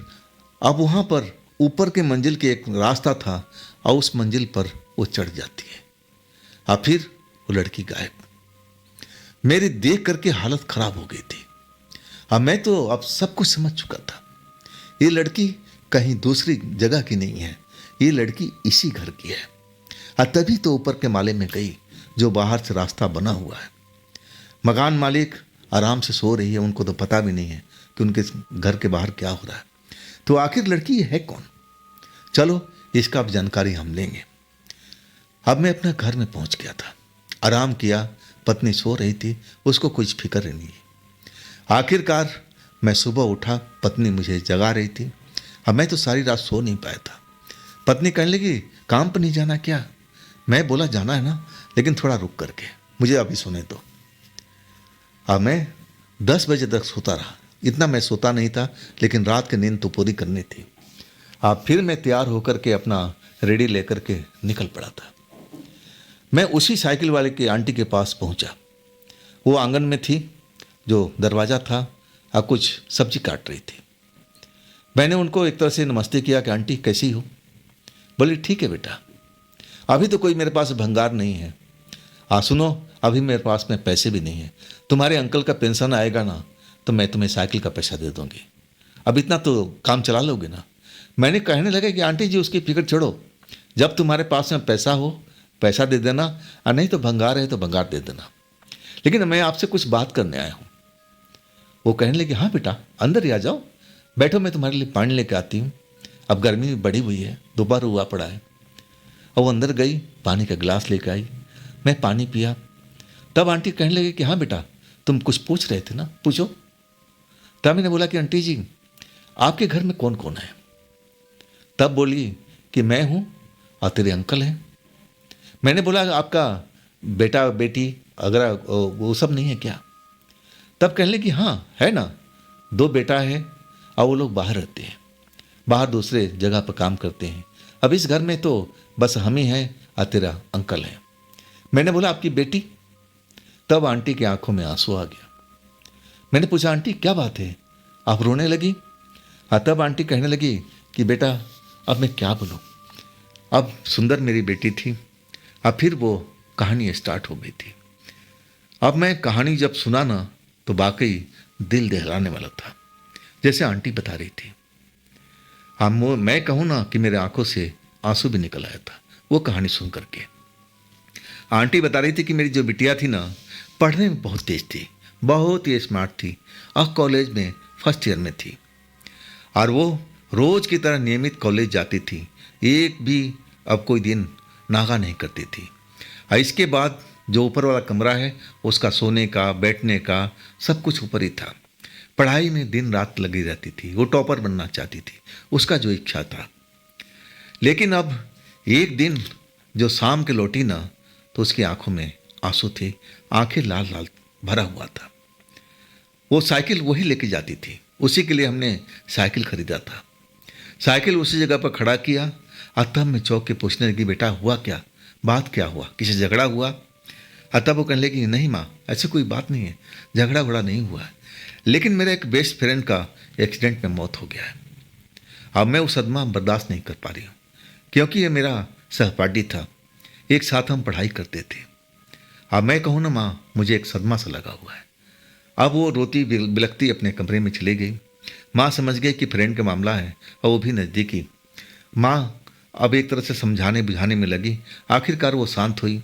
अब वहाँ पर ऊपर के मंजिल के एक रास्ता था और उस मंजिल पर वो चढ़ जाती है और फिर वो लड़की गायब। मेरी देख करके हालत खराब हो गई थी। अब मैं तो अब सब कुछ समझ चुका था, ये लड़की कहीं दूसरी जगह की नहीं है, ये लड़की इसी घर की है। और तभी तो ऊपर के माले में गई जो बाहर से रास्ता बना हुआ है। मकान मालिक आराम से सो रही है, उनको तो पता भी नहीं है कि उनके घर के बाहर क्या हो रहा है। तो आखिर लड़की है कौन? चलो इसका अब जानकारी हम लेंगे। अब मैं अपने घर में पहुंच गया था, आराम किया, पत्नी सो रही थी, उसको कुछ फिक्र नहीं है। आखिरकार मैं सुबह उठा, पत्नी मुझे जगा रही थी। अब मैं तो सारी रात सो नहीं पाया था। पत्नी कहने लगी काम पर नहीं जाना क्या? मैं बोला जाना है ना, लेकिन थोड़ा रुक करके, मुझे अभी सोने दो। अब मैं 10 बजे तक सोता रहा। इतना मैं सोता नहीं था, लेकिन रात की नींद तो पूरी करनी थी। अब फिर मैं तैयार होकर के अपना रेडी लेकर के निकल पड़ा था। मैं उसी साइकिल वाले की आंटी के पास पहुंचा। वो आंगन में थी, जो दरवाज़ा था, और कुछ सब्जी काट रही थी। मैंने उनको एक तरह से नमस्ते किया कि आंटी कैसी हो? बोली ठीक है बेटा, अभी तो कोई मेरे पास भंगार नहीं है। सुनो, अभी मेरे पास में पैसे भी नहीं है। तुम्हारे अंकल का पेंशन आएगा ना, तो मैं तुम्हें साइकिल का पैसा दे दूंगी। अब इतना तो काम चला लोगे ना। मैंने कहने लगा कि आंटी जी उसकी फिक्र छोड़ो, जब तुम्हारे पास में पैसा हो पैसा दे देना, और नहीं तो भंगार है तो भंगार दे देना। लेकिन मैं आपसे कुछ बात करने आया हूँ। वो कहने लगे हाँ बेटा अंदर ही आ जाओ, बैठो, मैं तुम्हारे लिए पानी लेके आती हूँ। अब गर्मी बढ़ी हुई है, दोपहर हुआ पड़ा है। और वो अंदर गई, पानी का गिलास लेकर आई, मैं पानी पिया। तब आंटी कहने लगी कि हाँ बेटा तुम कुछ पूछ रहे थे ना, पूछो। तब मैंने बोला कि आंटी जी आपके घर में कौन कौन है? तब बोली कि मैं हूँ और तेरे अंकल हैं। मैंने बोला आपका बेटा बेटी अगर वो सब नहीं है क्या? तब कहने लगी हाँ है ना, 2 बेटा है और वो लोग बाहर रहते हैं, बाहर दूसरे जगह पर काम करते हैं। अब इस घर में तो बस हम ही हैं और तेरा अंकल है। मैंने बोला आपकी बेटी? तब आंटी की आंखों में आंसू आ गया। मैंने पूछा आंटी क्या बात है, आप रोने लगी? तब आंटी कहने लगी कि बेटा अब मैं क्या बोलूँ, अब सुंदर मेरी बेटी थी। अब फिर वो कहानी स्टार्ट हो गई थी। अब मैं कहानी जब सुना ना तो वाकई दिल दहलाने वाला था, जैसे आंटी बता रही थी। मैं कहूँ ना कि मेरे आंखों से आंसू भी निकल आया था वो कहानी सुन करके। आंटी बता रही थी कि मेरी जो बिटिया थी ना, पढ़ने में बहुत तेज थी, बहुत ही स्मार्ट थी और कॉलेज में फर्स्ट ईयर में थी। और वो रोज की तरह नियमित कॉलेज जाती थी, एक भी अब कोई दिन नागा नहीं करती थी। और इसके बाद जो ऊपर वाला कमरा है उसका सोने का बैठने का सब कुछ ऊपर ही था। पढ़ाई में दिन रात लगी रहती थी, वो टॉपर बनना चाहती थी, उसका जो इच्छा था। लेकिन अब एक दिन जो शाम के लौटी ना तो उसकी आंखों में आंसू थे, आंखें लाल लाल भरा हुआ था। वो साइकिल वही लेके जाती थी, उसी के लिए हमने साइकिल खरीदा था। साइकिल उसी जगह पर खड़ा किया और तब मैं चौंक के पूछने लगी बेटा हुआ क्या, बात क्या हुआ, किसी से झगड़ा हुआ? और तब वो कहने लगी नहीं माँ ऐसी कोई बात नहीं है, झगड़ा वगड़ा नहीं हुआ है, लेकिन मेरे एक बेस्ट फ्रेंड का एक्सीडेंट में मौत हो गया है। अब मैं वो सदमा बर्दाश्त नहीं कर पा रही हूँ, क्योंकि ये मेरा सहपाठी था, एक साथ हम पढ़ाई करते थे। अब मैं कहूँ ना माँ मुझे एक सदमा सा लगा हुआ है। अब वो रोती बिलखती अपने कमरे में चली गई। माँ समझ गई कि फ्रेंड का मामला है और वो भी नज़दीकी। माँ अब एक तरह से समझाने बुझाने में लगी। आखिरकार वो शांत हुई।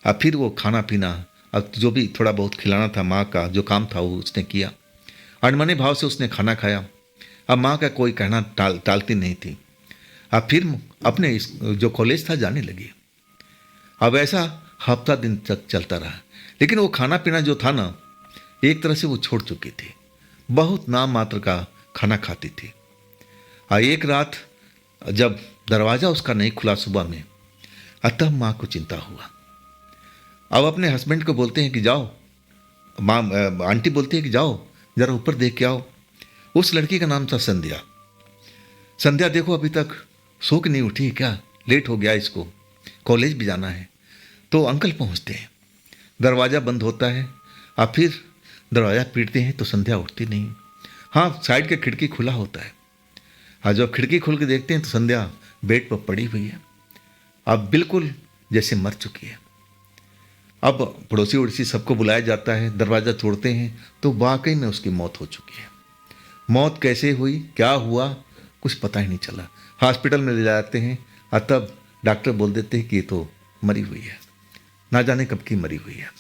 अब फिर वो खाना पीना, अब जो भी थोड़ा बहुत खिलाना था माँ का जो काम था वो उसने किया। अनमने भाव से उसने खाना खाया। अब माँ का कोई कहना टालती नहीं थी। अब फिर अपने जो कॉलेज था जाने लगी। अब ऐसा हफ्ता दिन तक चलता रहा, लेकिन वो खाना पीना जो था ना एक तरह से वो छोड़ चुकी थी, बहुत नाम मात्र का खाना खाती थी। एक रात जब दरवाज़ा उसका नहीं खुला सुबह में, तब माँ को चिंता हुआ। अब अपने हस्बैंड को बोलते हैं कि जाओ, माँ आंटी बोलती है कि जाओ जरा ऊपर देख के आओ। उस लड़की का नाम था संध्या। संध्या देखो अभी तक सो के नहीं उठी है क्या, लेट हो गया इसको, कॉलेज भी जाना है। तो अंकल पहुंचते हैं, दरवाज़ा बंद होता है। और फिर दरवाज़ा पीटते हैं तो संध्या उठती नहीं। हाँ, साइड का खिड़की खुला होता है। हाँ, जब खिड़की खोल के देखते हैं तो संध्या बेड पर पड़ी हुई है, अब बिल्कुल जैसे मर चुकी है। अब पड़ोसी उड़ोसी सबको बुलाया जाता है, दरवाज़ा तोड़ते हैं तो वाकई में उसकी मौत हो चुकी है। मौत कैसे हुई, क्या हुआ, कुछ पता ही नहीं चला। हॉस्पिटल में ले जाते हैं और तब डॉक्टर बोल देते हैं कि ये तो मरी हुई है, ना जाने कब की मरी हुई है।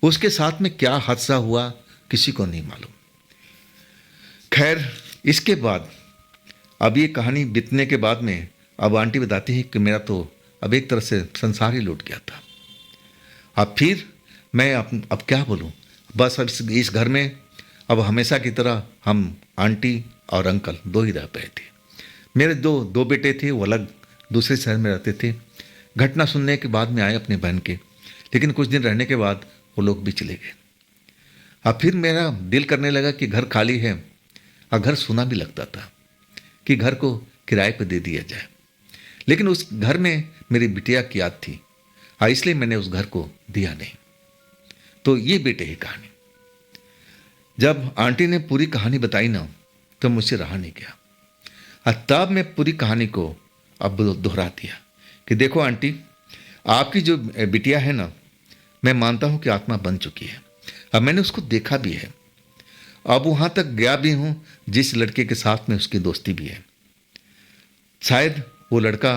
उसके साथ में क्या हादसा हुआ किसी को नहीं मालूम। खैर, इसके बाद अब ये कहानी बीतने के बाद में अब आंटी बताती है कि मेरा तो अब एक तरह से संसार ही लूट गया था। अब फिर मैं अब क्या बोलूं, बस अब इस घर में अब हमेशा की तरह हम आंटी और अंकल दो ही रह पाए थे। मेरे दो बेटे थे, वो अलग दूसरे शहर में रहते थे। घटना सुनने के बाद में आए अपने बहन के, लेकिन कुछ दिन रहने के बाद वो लोग भी चले गए। अब फिर मेरा दिल करने लगा कि घर खाली है और घर सूना भी लगता था कि घर को किराए पर दे दिया जाए, लेकिन उस घर में मेरी बिटिया की याद थी, हाँ, इसलिए मैंने उस घर को दिया नहीं। तो ये बेटे की कहानी। जब आंटी ने पूरी कहानी बताई ना तो मुझसे रहा नहीं गया, और तब मैं पूरी कहानी को अब दोहरा दिया कि देखो आंटी, आपकी जो बिटिया है ना, मैं मानता हूँ कि आत्मा बन चुकी है। अब मैंने उसको देखा भी है, अब वहाँ तक गया भी हूँ जिस लड़के के साथ में उसकी दोस्ती भी है। शायद वो लड़का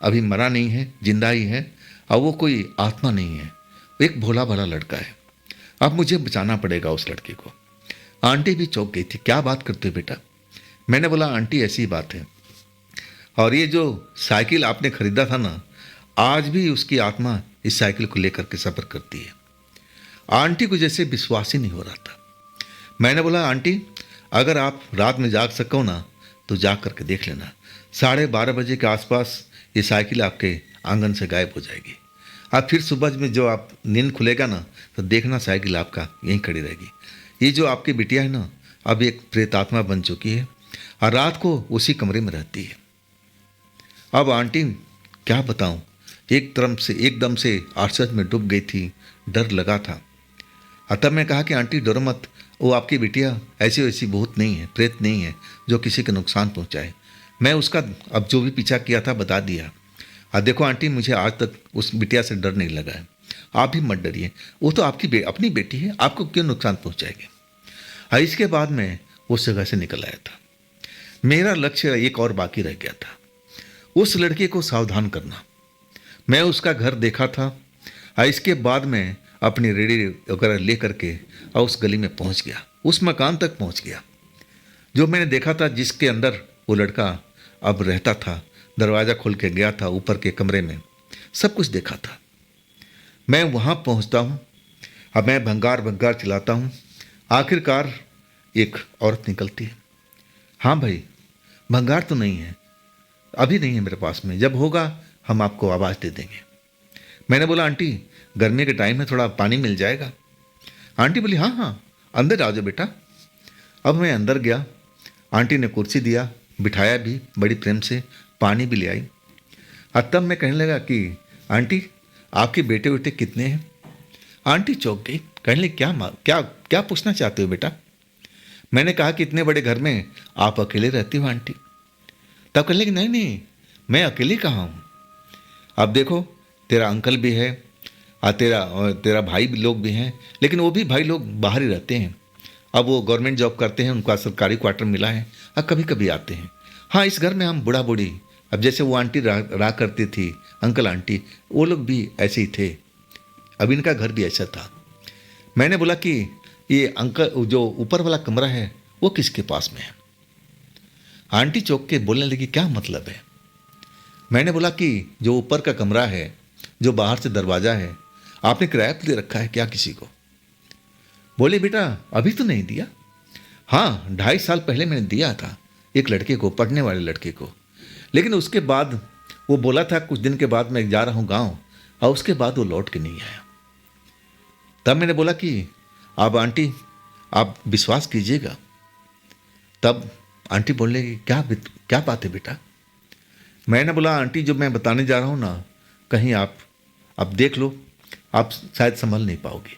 अभी मरा नहीं है, जिंदा ही है, और वो कोई आत्मा नहीं है, वो एक भोला भाला लड़का है। अब मुझे बचाना पड़ेगा उस लड़के को। आंटी भी चौंक गई थी, क्या बात करते हो बेटा? मैंने बोला आंटी ऐसी ही बात है, और ये जो साइकिल आपने खरीदा था ना, आज भी उसकी आत्मा इस साइकिल को लेकर के सफ़र करती है। आंटी को जैसे विश्वास ही नहीं हो रहा था। मैंने बोला आंटी, अगर आप रात में जाग सको ना तो जा करके देख लेना, 12:30 बजे के आसपास ये साइकिल आपके आंगन से गायब हो जाएगी। आप फिर सुबह में जो आप नींद खुलेगा ना तो देखना साइकिल आपका यहीं खड़ी रहेगी। ये जो आपकी बिटिया है ना, अब एक प्रेतात्मा बन चुकी है और रात को उसी कमरे में रहती है। अब आंटी क्या बताऊं, एकदम से आश्चर्य में डूब गई थी, डर लगा था। तब मैं कहा कि आंटी डरो मत, वो आपकी बिटिया ऐसी वैसी भूत नहीं है, प्रेत नहीं है जो किसी को नुकसान पहुंचाए। मैं उसका अब जो भी पीछा किया था बता दिया। देखो आंटी, मुझे आज तक उस बिटिया से डर नहीं लगा है, आप भी मत डरिए, वो तो आपकी अपनी बेटी है, आपको क्यों नुकसान पहुंचाएगी। इसके बाद मैं उस जगह से निकल आया था। मेरा लक्ष्य एक और बाकी रह गया था, उस लड़के को सावधान करना। मैं उसका घर देखा था, इसके बाद मैं अपनी रेडी वगैरह ले करके और उस गली में पहुंच गया, उस मकान तक पहुंच गया जो मैंने देखा था, जिसके अंदर वो लड़का अब रहता था। दरवाज़ा खोल के गया था ऊपर के कमरे में, सब कुछ देखा था। मैं वहाँ पहुँचता हूँ, अब मैं भंगार चलाता हूँ। आखिरकार एक औरत निकलती है। हाँ भाई, भंगार तो नहीं है, अभी नहीं है मेरे पास में, जब होगा हम आपको आवाज़ दे देंगे। मैंने बोला आंटी, गर्मी के टाइम में थोड़ा पानी मिल जाएगा? आंटी बोली हाँ हाँ, अंदर आ जाओ बेटा। अब मैं अंदर गया, आंटी ने कुर्सी दिया, बिठाया भी बड़ी प्रेम से, पानी भी ले आई। और तब मैं कहने लगा कि आंटी, आपके बेटे बेटे कितने हैं? आंटी चौंक गई, कहने लगी क्या क्या पूछना चाहते हो बेटा? मैंने कहा कि इतने बड़े घर में आप अकेले रहती हो आंटी। तब कहने लगी नहीं, मैं अकेले कहाँ हूँ, अब देखो तेरा अंकल भी है और तेरा भाई भी लोग भी हैं, लेकिन वो भी भाई लोग बाहर ही रहते हैं। अब वो गवर्नमेंट जॉब करते हैं, उनका सरकारी क्वार्टर मिला है और कभी कभी आते हैं। हाँ, इस घर में हम बूढ़ा बूढ़ी, अब जैसे वो आंटी रहा करती थी, अंकल आंटी, वो लोग भी ऐसे ही थे। अब इनका घर भी ऐसा था। मैंने बोला कि ये अंकल जो ऊपर वाला कमरा है वो किसके पास में है? आंटी चौंक के बोलने लगी, क्या मतलब है? मैंने बोला कि जो ऊपर का कमरा है, जो बाहर से दरवाज़ा है, आपने किराया पर दे रखा है क्या किसी को? बोले बेटा अभी तो नहीं दिया। हाँ, 2.5 साल पहले मैंने दिया था एक लड़के को, पढ़ने वाले लड़के को, लेकिन उसके बाद वो बोला था कुछ दिन के बाद मैं जा रहा हूँ गाँव, और उसके बाद वो लौट के नहीं आया। तब मैंने बोला कि अब आंटी आप विश्वास कीजिएगा। तब आंटी बोलने लगी, क्या बात है बेटा? मैंने बोला आंटी, जो मैं बताने जा रहा हूँ ना, कहीं आप अब देख लो, आप शायद संभल नहीं पाओगे।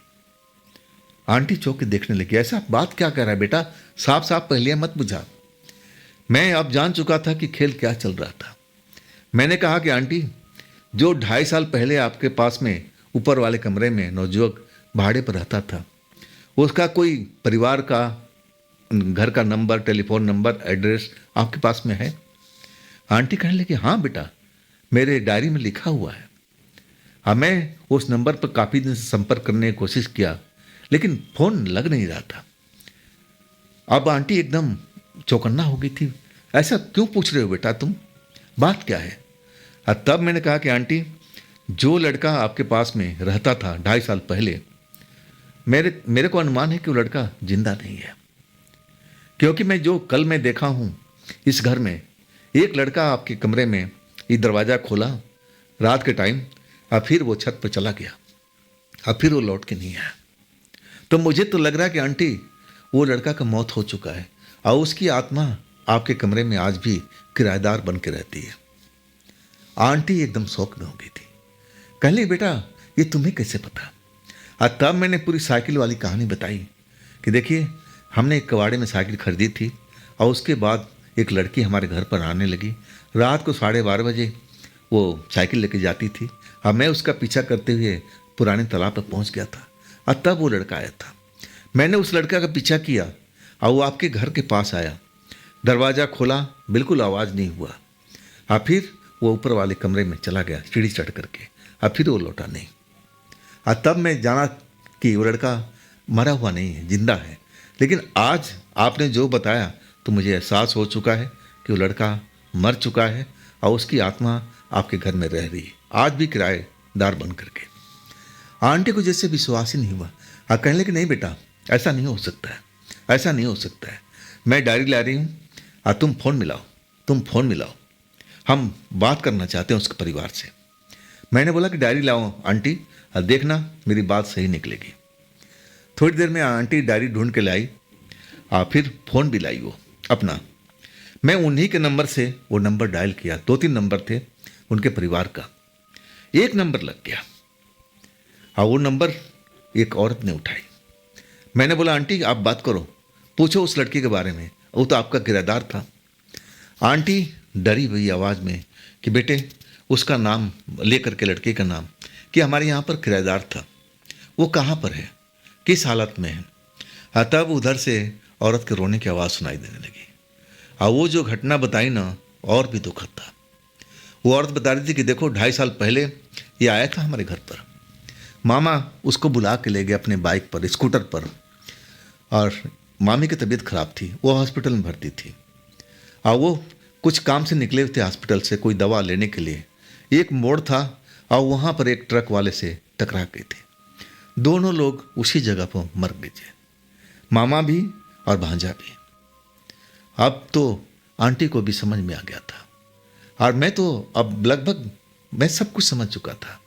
आंटी चौंक के देखने लगी। ऐसा बात क्या कर रहा है बेटा, साफ साफ पहेलियां मत बुझा। मैं अब जान चुका था कि खेल क्या चल रहा था। मैंने कहा कि आंटी, जो 2.5 साल पहले आपके पास में ऊपर वाले कमरे में नवयुवक भाड़े पर रहता था, उसका कोई परिवार का घर का नंबर, टेलीफोन नंबर, एड्रेस आपके पास में है? आंटी कहने लगी, हाँ बेटा, मेरे डायरी में लिखा हुआ है। हाँ, मैं उस नंबर पर काफ़ी दिन से संपर्क करने की कोशिश किया, लेकिन फ़ोन लग नहीं रहा था। अब आंटी एकदम चौकन्ना हो गई थी। ऐसा क्यों पूछ रहे हो बेटा तुम, बात क्या है? तब मैंने कहा कि आंटी, जो लड़का आपके पास में रहता था 2.5 साल पहले, मेरे को अनुमान है कि वो लड़का जिंदा नहीं है। क्योंकि मैं जो कल मैं देखा हूँ इस घर में, एक लड़का आपके कमरे में ये दरवाज़ा खोला रात के टाइम, और फिर वो छत पर चला गया, और फिर वो लौट के नहीं आया। तो मुझे तो लग रहा है कि आंटी, वो लड़का का मौत हो चुका है, और उसकी आत्मा आपके कमरे में आज भी किराएदार बन के रहती है। आंटी एकदम शौक में हो गई थी। कह ली, बेटा ये तुम्हें कैसे पता? और तब मैंने पूरी साइकिल वाली कहानी बताई कि देखिए, हमने एक कबाड़े में साइकिल खरीदी थी, और उसके बाद एक लड़की हमारे घर पर आने लगी। रात को 12:30 बजे वो साइकिल लेके जाती थी, और मैं उसका पीछा करते हुए पुराने तालाब पर पहुंच गया था, और तब वो लड़का आया था। मैंने उस लड़का का पीछा किया, और वो आपके घर के पास आया। दरवाज़ा खोला, बिल्कुल आवाज़ नहीं हुआ, और फिर वो ऊपर वाले कमरे में चला गया सीढ़ी चढ़ करके, और फिर वो लौटा नहीं। और तब मैं जाना कि वो लड़का मरा हुआ नहीं है, जिंदा है। लेकिन आज आपने जो बताया तो मुझे एहसास हो चुका है कि वो लड़का मर चुका है, और उसकी आत्मा आपके घर में रह रही है, आज भी किराएदार बन करके। आंटी को जैसे विश्वास ही नहीं हुआ, और कहने लगी, नहीं बेटा, ऐसा नहीं हो सकता है, ऐसा नहीं हो सकता है। मैं डायरी ला रही हूँ, और तुम फ़ोन मिलाओ, हम बात करना चाहते हैं उसके परिवार से। मैंने बोला कि डायरी लाओ आंटी, और देखना मेरी बात सही निकलेगी। थोड़ी देर में आंटी डायरी ढूंढ के लाई, और फिर फ़ोन भी लाई वो अपना। मैं उन्हीं के नंबर से वो नंबर डायल किया। 2-3 नंबर थे उनके परिवार का, एक नंबर लग गया, और वो नंबर एक औरत ने उठाई। मैंने बोला, आंटी आप बात करो, पूछो उस लड़की के बारे में, वो तो आपका किराएदार था। आंटी डरी हुई आवाज़ में कि बेटे, उसका नाम लेकर के, लड़के का नाम, कि हमारे यहाँ पर किराएदार था, वो कहाँ पर है, किस हालत में है। तब उधर से औरत के रोने की आवाज़ सुनाई देने लगी, और वो जो घटना बताई ना, और भी दुखद था। वो औरत बता रही थी कि देखो, 2.5 साल पहले ये आया था हमारे घर पर, मामा उसको बुला के ले गए अपने बाइक पर, स्कूटर पर, और मामी की तबीयत खराब थी, वो हॉस्पिटल में भर्ती थी, और वो कुछ काम से निकले हुए थे हॉस्पिटल से कोई दवा लेने के लिए। एक मोड़ था, और वहाँ पर एक ट्रक वाले से टकरा गए थे। दोनों लोग उसी जगह पर मर गए थे, मामा भी और भांजा भी। अब तो आंटी को भी समझ में आ गया था, और मैं तो अब लगभग मैं सब कुछ समझ चुका था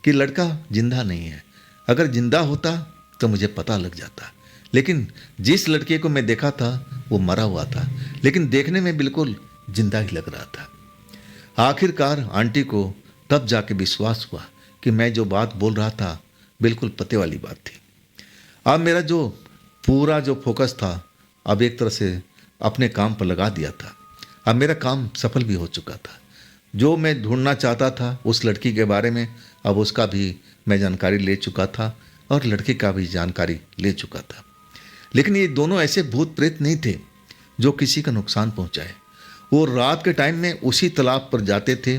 कि लड़का जिंदा नहीं है। अगर जिंदा होता तो मुझे पता लग जाता, लेकिन जिस लड़के को मैं देखा था वो मरा हुआ था, लेकिन देखने में बिल्कुल जिंदा ही लग रहा था। आखिरकार आंटी को तब जाके विश्वास हुआ कि मैं जो बात बोल रहा था बिल्कुल पते वाली बात थी। अब मेरा जो पूरा जो फोकस था, अब एक तरह से अपने काम पर लगा दिया था। अब मेरा काम सफल भी हो चुका था। जो मैं ढूंढना चाहता था उस लड़की के बारे में, अब उसका भी मैं जानकारी ले चुका था, और लड़के का भी जानकारी ले चुका था। लेकिन ये दोनों ऐसे भूत प्रेत नहीं थे जो किसी का नुकसान पहुंचाए। वो रात के टाइम में उसी तालाब पर जाते थे,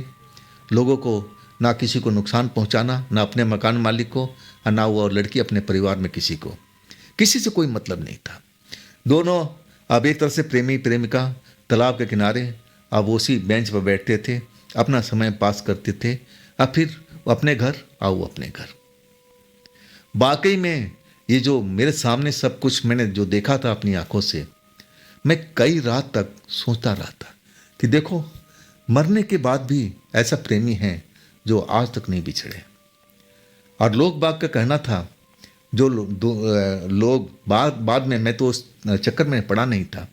लोगों को ना किसी को नुकसान पहुंचाना, ना अपने मकान मालिक को, और ना वो लड़की अपने परिवार में किसी से कोई मतलब नहीं था। दोनों अब एक तरह से प्रेमी प्रेमिका तालाब के किनारे अब उसी बेंच पर बैठते थे, अपना समय पास करते थे, और फिर वो अपने घर और वो अपने घर। वाकई में ये जो मेरे सामने सब कुछ मैंने जो देखा था अपनी आंखों से, मैं कई रात तक सोचता रहा था कि देखो, मरने के बाद भी ऐसा प्रेमी है जो आज तक नहीं बिछड़े। और लोग बाग का कहना था, जो लोग बाद में, मैं तो उस चक्कर में पड़ा नहीं था,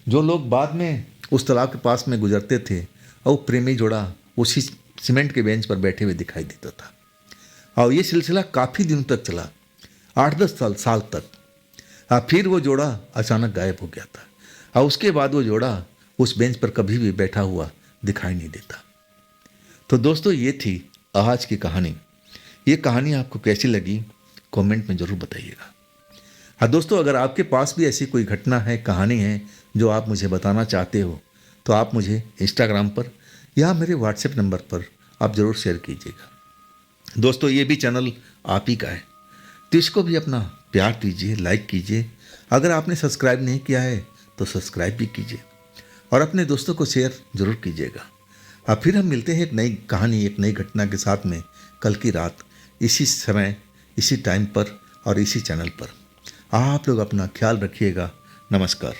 जो लोग बाद में उस तालाब के पास में गुजरते थे, और वो प्रेमी जोड़ा उसी सीमेंट के बेंच पर बैठे हुए दिखाई देता था। और ये सिलसिला काफ़ी दिनों तक चला, 8-10 साल तक। फिर वो जोड़ा अचानक गायब हो गया था और उसके बाद वो जोड़ा उस बेंच पर कभी भी बैठा हुआ दिखाई नहीं देता। तो दोस्तों ये थी आज की कहानी। ये कहानी आपको कैसी लगी कमेंट में ज़रूर बताइएगा। हाँ दोस्तों, अगर आपके पास भी ऐसी कोई घटना है, कहानी है जो आप मुझे बताना चाहते हो तो आप मुझे इंस्टाग्राम पर या मेरे व्हाट्सएप नंबर पर आप ज़रूर शेयर कीजिएगा। दोस्तों ये भी चैनल आप ही का है तो इसको भी अपना प्यार दीजिए, लाइक कीजिए। अगर आपने सब्सक्राइब नहीं किया है तो सब्सक्राइब भी कीजिए और अपने दोस्तों को शेयर ज़रूर कीजिएगा। अब फिर हम मिलते हैं एक नई कहानी, एक नई घटना के साथ में कल की रात इसी समय, इसी टाइम पर और इसी चैनल पर। आप लोग अपना ख्याल रखिएगा। नमस्कार।